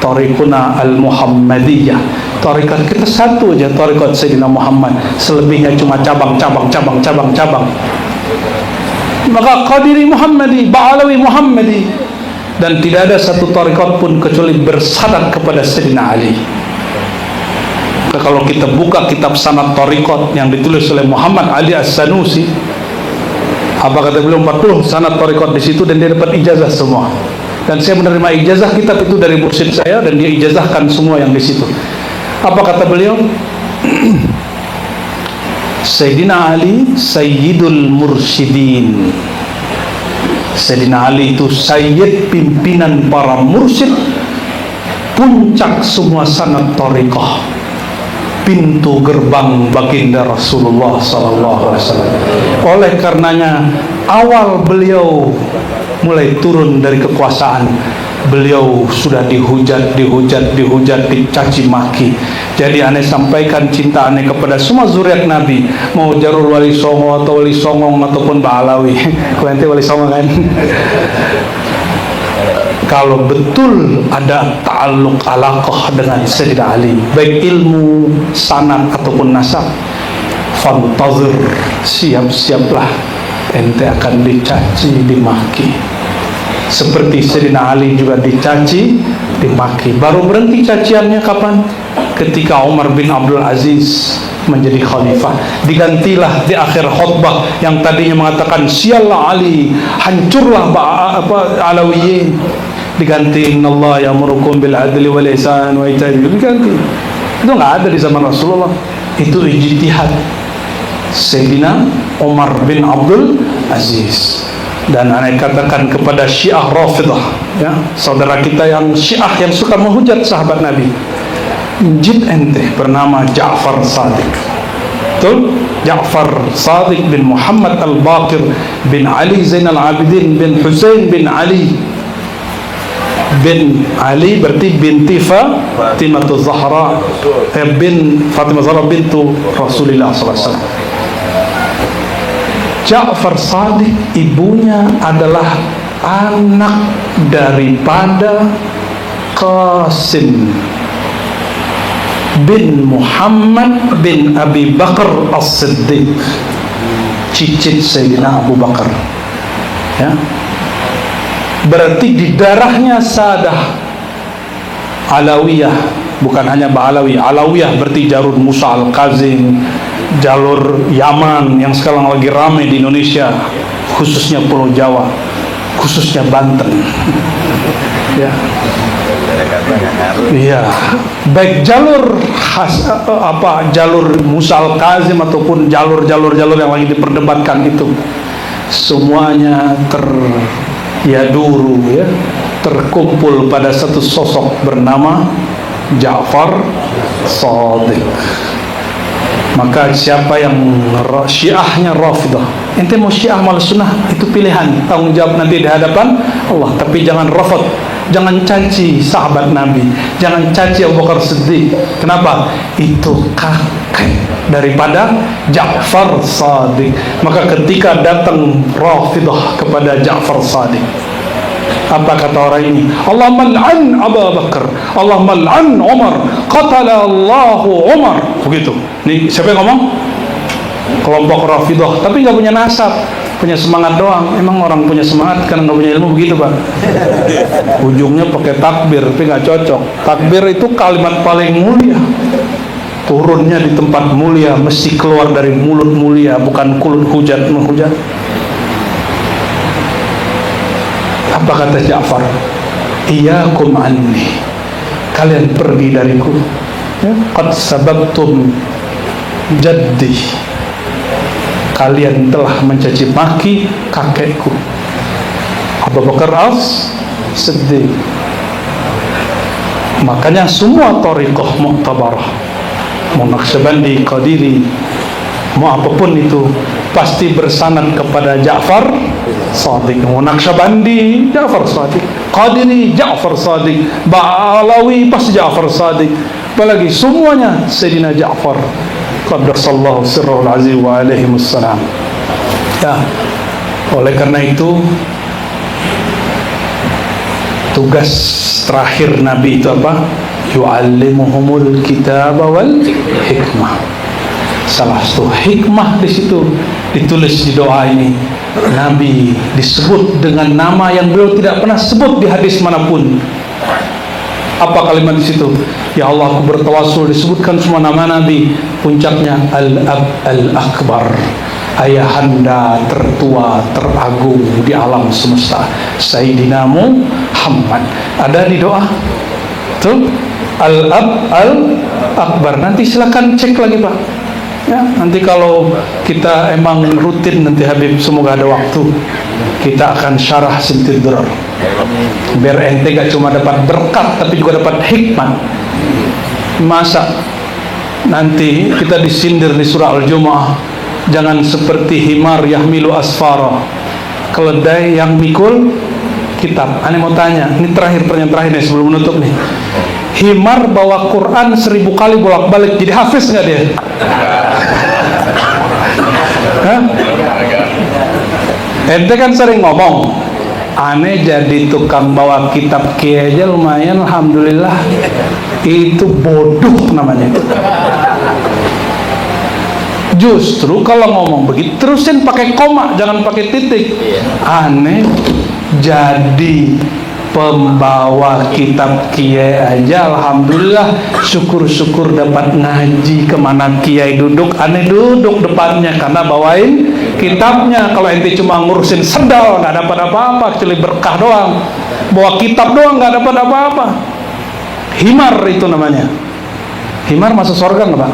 thariquna al-Muhammadiyah. Thariqat kita satu aja, thariqat Sayyidina Muhammad. Selebihnya cuma cabang-cabang. Maka Qadiri Muhammadi, Ba'alawi Muhammadi, dan tidak ada satu thariqat pun kecuali bersanad kepada Sayyidina Ali. Kalau kita buka kitab sanad thariqat yang ditulis oleh Muhammad Ali As-Sanusi, apa kata beliau? 40 sanad thariqat di situ, dan dia dapat ijazah semua. Dan saya menerima ijazah kitab itu dari mursyid saya, dan dia ijazahkan semua yang di situ. Apa kata beliau? Sayyidina Ali Sayyidul Mursyidin. Sayyidina Ali itu sayyid, pimpinan para mursyid, puncak semua sanad thariqah. pintu gerbang baginda Rasulullah SAW. Oleh karenanya awal beliau mulai turun dari kekuasaan, beliau sudah dihujat, dicaci maki. Jadi aneh sampaikan cinta aneh kepada semua zuriat Nabi, mau Jarul Wali Songo atau Wali Songong ataupun Ba'alawi. Kau nanti Wali Songo kan? Kalau betul ada ta'alluq alaqah dengan Sayyidina Ali, baik ilmu, sanad ataupun nasab, fantazir, siap-siaplah ente akan dicaci, dimaki. Seperti Sayyidina Ali juga dicaci, dimaki. Baru berhenti caciannya kapan? Ketika Umar bin Abdul Aziz menjadi khalifah. Digantilah di akhir khutbah yang tadinya mengatakan siallah Ali, hancurlah Alawiyin, diganti innallaha ya'murukum bil adli wal ihsan wa ita'i, diganti. Itu nggak ada di zaman Rasulullah. Itu ijtihad Sayyidina Umar bin Abdul Aziz. Dan aneh katakan kepada Syiah Rafidah, ya, saudara kita yang Syiah yang suka menghujat sahabat Nabi, jid ente bernama Ja'far Shadiq. Betul? Ja'far Shadiq bin Muhammad Al-Baqir bin Ali Zainal Abidin bin Husain bin Ali berarti binti Fatimah Zahra, bin Fatimah Zahra bintu Rasulullah SAW. Ja'far Shadiq ibunya adalah anak daripada Qasim bin Muhammad bin Abi Bakar As-Siddiq, cicit Sayyidina Abu Bakar, ya. Berarti di darahnya Sadah Alawiyah, bukan hanya Ba'alawi. Alawiyah berarti jalur Musa Al-Kazim, jalur Yaman yang sekarang lagi ramai di Indonesia, khususnya Pulau Jawa, khususnya Banten. Ya. Iya, baik jalur khas jalur Musa Al-Kazim ataupun jalur yang lagi diperdebatkan itu, semuanya terkumpul pada satu sosok bernama Ja'far Shadiq. Maka siapa yang Syiahnya Rafidah, ente mau Syiah mal sunnah, itu pilihan, tanggung jawab nanti di hadapan Allah. Tapi jangan rafad, jangan caci sahabat Nabi, jangan caci Abu Bakar Siddiq. Kenapa? Itu kakek daripada Ja'far Shadiq. Maka ketika datang Rafidah kepada Ja'far Shadiq, apa kata orang ini? Allahumma al'an Abu Bakar, Allahumma al'an Umar, qatala Allahu Umar. Begitu. Ini siapa yang ngomong? Kelompok Rafidah, tapi nggak punya nasab, punya semangat doang. Emang orang punya semangat karena nggak punya ilmu begitu, Pak? Ujungnya pakai takbir, tapi nggak cocok. Takbir itu kalimat paling mulia, turunnya di tempat mulia, mesti keluar dari mulut mulia, bukan kulut hujat menghujat. Apa kata Ja'far? Iyyakum anni, kalian pergi dariku. Ya, qad sababtum jaddi, kalian telah mencaci maki kakekku Abu Bakar As-Siddiq. Makanya semua thariqah mu'tabarah, mau Naqsyabandi, Qadiri, mau apapun itu, pasti bersanad kepada Ja'far Shadiq. Mau Naqsyabandi, Ja'far Shadiq, Qadiri, Ja'far Shadiq, Ba'alawi, pasti Ja'far Shadiq. Apalagi semuanya Sayyidina Ja'far qaddasallahu sirrahul azim wa alaihimussalam. Ya, oleh karena itu tugas terakhir Nabi itu apa? Yu'allimuhumul kitab wal hikmah. Salah satu hikmah di situ ditulis di doa ini, Nabi disebut dengan nama yang beliau tidak pernah sebut di hadis manapun. Apa kalimat di situ? Ya Allah, aku bertawasul, disebutkan semua nama Nabi, puncaknya Al-Ab Al-Akbar, ayahanda tertua teragung di alam semesta, Sayyidina Muhammad. Ada di doa tuh Al-Ab Al-Akbar. Nanti silakan cek lagi, Pak. Ya, nanti kalau kita emang rutin, nanti Habib semoga ada waktu, kita akan syarah Simtid Durar, biar ente gak cuma dapat berkat tapi juga dapat hikmah. Masa Nanti kita disindir di surah Al-Jumu'ah, jangan seperti himar yahmilu asfara, keledai yang mikul kitab. Aneh mau tanya, ini terakhir, pertanyaan terakhir nih sebelum menutup nih. Himar bawa Quran 1000 kali bolak-balik, jadi hafiz nggak dia? Hah? Ente kan sering ngomong, aneh jadi tukang bawa kitab kiai aja lumayan, alhamdulillah. Itu bodoh namanya itu. Justru kalau ngomong begitu terusin pakai koma, jangan pakai titik. Aneh jadi pembawa kitab kiai aja alhamdulillah, syukur-syukur dapat ngaji. Kemana kiai duduk, aneh duduk depannya karena bawain kitabnya. Kalau ente cuma ngurusin sendal nggak dapat apa-apa, kecuali berkah doang. Bawa kitab doang nggak dapat apa-apa. Himar itu namanya. Himar masuk surga nggak Pak?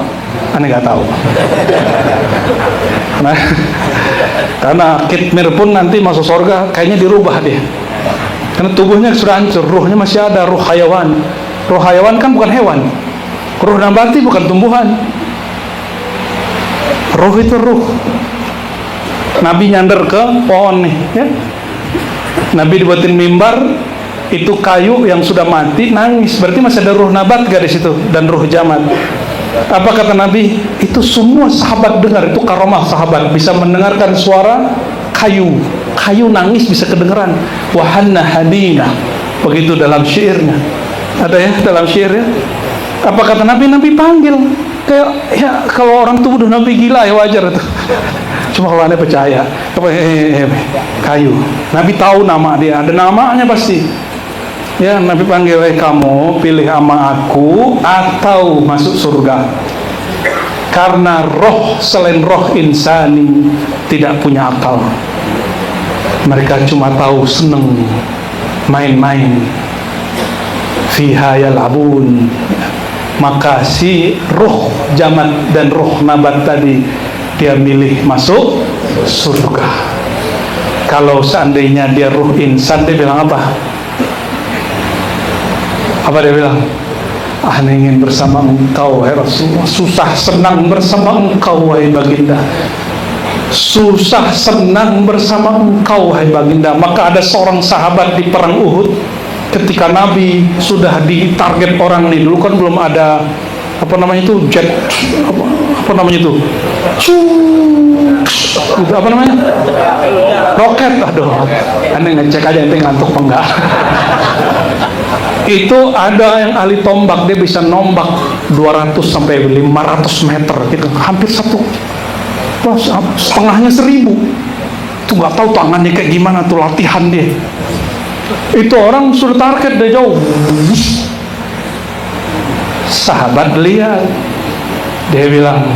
Aneh nggak tahu. Nah, karena kitmir pun nanti masuk surga kayaknya dirubah dia. Karena tubuhnya sudah hancur, ruhnya masih ada, ruh hayawan. Ruh hayawan kan bukan hewan. Ruh nabati bukan tumbuhan. Ruh itu ruh. Nabi nyandar ke pohon nih, ya. Nabi dibuatin mimbar, itu kayu yang sudah mati, nangis. Berarti masih ada ruh nabat gak di situ, dan ruh jamat. Apa kata Nabi? Itu semua sahabat dengar, itu karomah sahabat, bisa mendengarkan suara kayu. Kayu nangis bisa kedengeran. Wahanna hadina. Begitu dalam syairnya. Ada ya dalam syairnya. Apa kata Nabi? Nabi panggil. Kayak ya kalau orang tubuh Nabi gila ya wajar itu. Cuma kalau aneh percaya. Kayu. Nabi tahu nama dia, ada namanya pasti. Ya, Nabi panggil, kamu pilih sama aku atau masuk surga. Karena roh selain roh insani tidak punya akal. Mereka cuma tahu seneng main-main. Fiha yal'abun. Maka si roh jamat dan roh nabat tadi dia milih masuk surga. Kalau seandainya dia ruh insan, dia bilang apa? Apa dia bilang? Aneh ingin bersama engkau, wahai Rasulullah. Susah senang bersama engkau, wahai baginda. Susah senang bersama engkau, wahai baginda. Maka ada seorang sahabat di perang Uhud, ketika Nabi sudah ditarget orang nih. Dulu kan belum ada apa namanya itu, jet, apa namanya itu, itu apa namanya, roket. Aduh, aneh ngecek aja ente ngantuk apa enggak. Itu ada yang ahli tombak, dia bisa nombak 200 sampai 500 meter gitu, hampir satu, setengahnya 1000. Tuh nggak tahu tangannya kayak gimana tuh, latihan dia. Itu orang sudah target dia jauh. Sahabat lihat, dia bilang,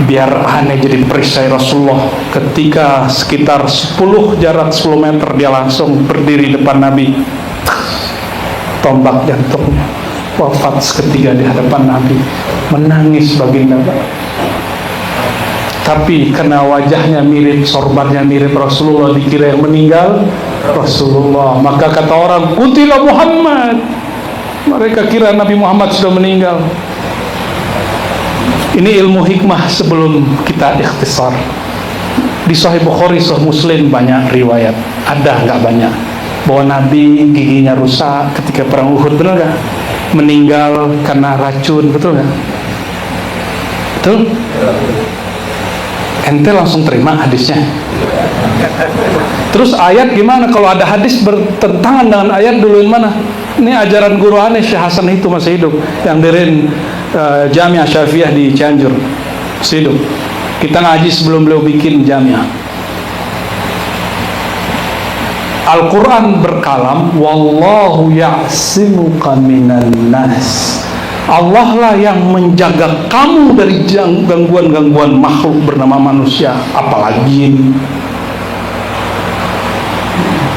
biar aneh jadi perisai Rasulullah. Ketika sekitar 10 jarak 10 meter dia langsung berdiri depan Nabi. Tombak jantungnya, wafat seketika di hadapan Nabi, menangis baginda. Tapi karena wajahnya mirip, sorbannya mirip Rasulullah, dikira yang meninggal Rasulullah. Maka kata orang, qutila Muhammad. Mereka kira Nabi Muhammad sudah meninggal. Ini ilmu hikmah sebelum kita ikhtisar. Di Sahih Bukhari, Sahih Muslim banyak riwayat, ada nggak banyak, bahwa Nabi giginya rusak ketika perang Uhud, betul nggak? Meninggal karena racun, betul nggak? Betul? Ente langsung terima hadisnya. Terus ayat gimana? Kalau ada hadis bertentangan dengan ayat, duluin mana? Ini ajaran guru aneh, Syekh Hasan itu masih hidup, yang dirin Jamiah Syafi'iyah di Cianjur, masih hidup. Kita ngaji sebelum beliau bikin Jamiah. Al-Quran berkalam, wallahu ya'simuka minan nas. Allah lah yang menjaga kamu dari gangguan-gangguan makhluk bernama manusia, apalagi ini.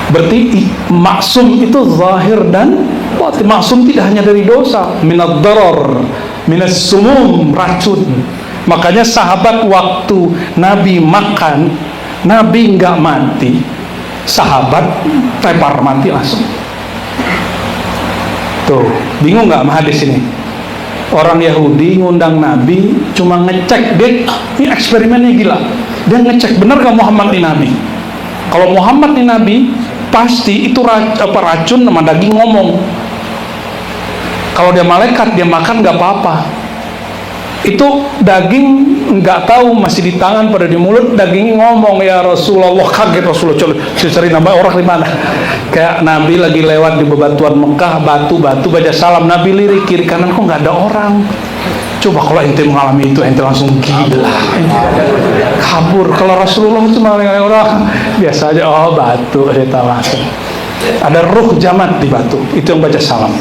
Berarti maksum itu zahir dan batin. Maksum tidak hanya dari dosa, minad darar, minas sumum, racun. Makanya sahabat waktu Nabi makan, Nabi nggak mati, sahabat tepar mati langsung. Tuh, bingung nggak sama hadis ini? Orang Yahudi ngundang Nabi cuma ngecek, dia ini eksperimennya gila. Dia ngecek bener gak Muhammad ini Nabi. Kalau Muhammad ini Nabi, pasti itu racun sama daging ngomong. Kalau dia malaikat, dia makan gak apa-apa. Itu daging nggak tahu masih di tangan pada di mulut, daging ngomong. Ya Rasulullah, kaget Rasulullah, cari nama orang di mana. Kayak Nabi lagi lewat di bebatuan Mekah, batu baca salam, Nabi lirik kiri kanan, kok nggak ada orang. Coba kalau ente mengalami itu, ente langsung gila, kabur. Kalau Rasulullah cuma orang biasa aja, oh batu, kita langsung. Ada ruh jamat di batu, itu yang baca salam.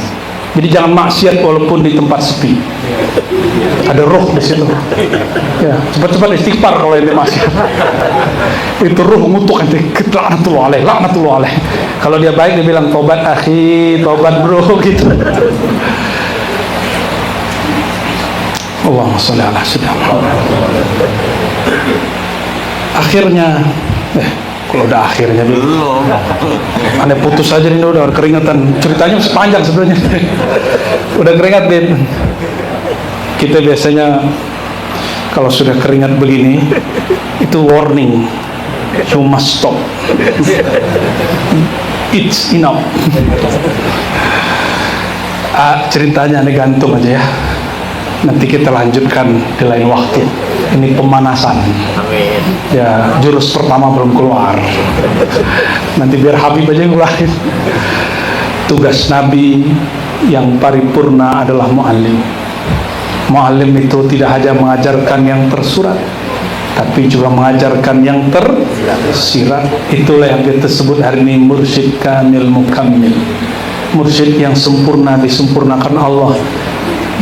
Jadi jangan maksiat walaupun di tempat sepi. Ada roh di situ. Ya, cepat-cepat istighfar kalau ini maksiat. Itu roh ngutuk nanti, laknatullah alaih. Kalau dia baik dia bilang tobat akhi, tobat bro gitu. Allahumma sholli ala sayyidina. Akhirnya kalau udah akhirnya belum. Aneh putus aja ini udah keringetan. Ceritanya sepanjang sebenarnya. Udah keringat Bin. Kita biasanya kalau sudah keringat begini itu warning. You must stop. It's enough. Ceritanya aneh gantung aja ya. Nanti kita lanjutkan di lain waktu. Ini pemanasan. Amin. Ya, jurus pertama belum keluar. Nanti biar Habib aja yang keluarin. Tugas Nabi yang paripurna adalah mu'allim. Mu'allim itu tidak hanya mengajarkan yang tersurat, tapi juga mengajarkan yang tersirat. Itulah yang kita sebut hari ini mursyid kamil mukammil. Mursyid yang sempurna, disempurnakan Allah.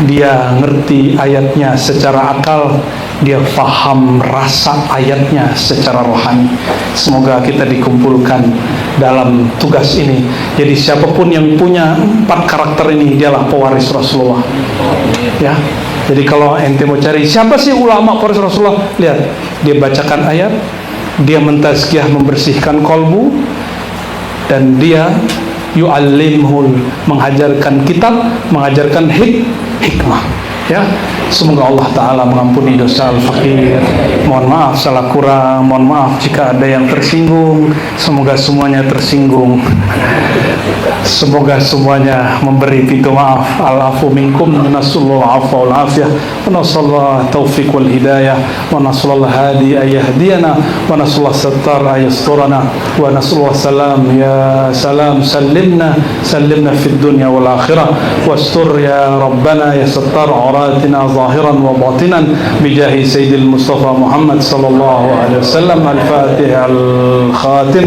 Dia ngerti ayatnya secara akal, dia faham rasa ayatnya secara rohani. Semoga kita dikumpulkan dalam tugas ini. Jadi siapapun yang punya 4 karakter ini, dialah pewaris Rasulullah. Ya. Jadi kalau ente mau cari siapa sih ulama pewaris Rasulullah, lihat dia bacakan ayat, dia mentazkiyah, membersihkan kolbu, dan dia yu'allimhul, mengajarkan kitab, mengajarkan hikmah. Ya, semoga Allah Ta'ala mengampuni dosa al-fakir. Mohon maaf salah kurang, mohon maaf jika ada yang tersinggung. Semoga semuanya tersinggung. Semoga semuanya memberi pintu maaf. Al-afu minkum, nasallallahu afa wal afiyah, wa nasallallahu taufiq wal hidayah, wa nasallallahu hadi ayahdiyana, wa nasallallahu sattar ayasturana, wa nasallallahu salam ya salam sallimna fid dunya wal akhirah, wastur ya rabbana ya sattar عوراتنا ظاهرا وباطنا بجاه سيد المصطفى محمد صلى الله عليه وسلم. الفاتح الخاتم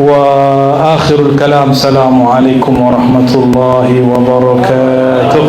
وآخر الكلام. السلام عليكم ورحمة الله وبركاته.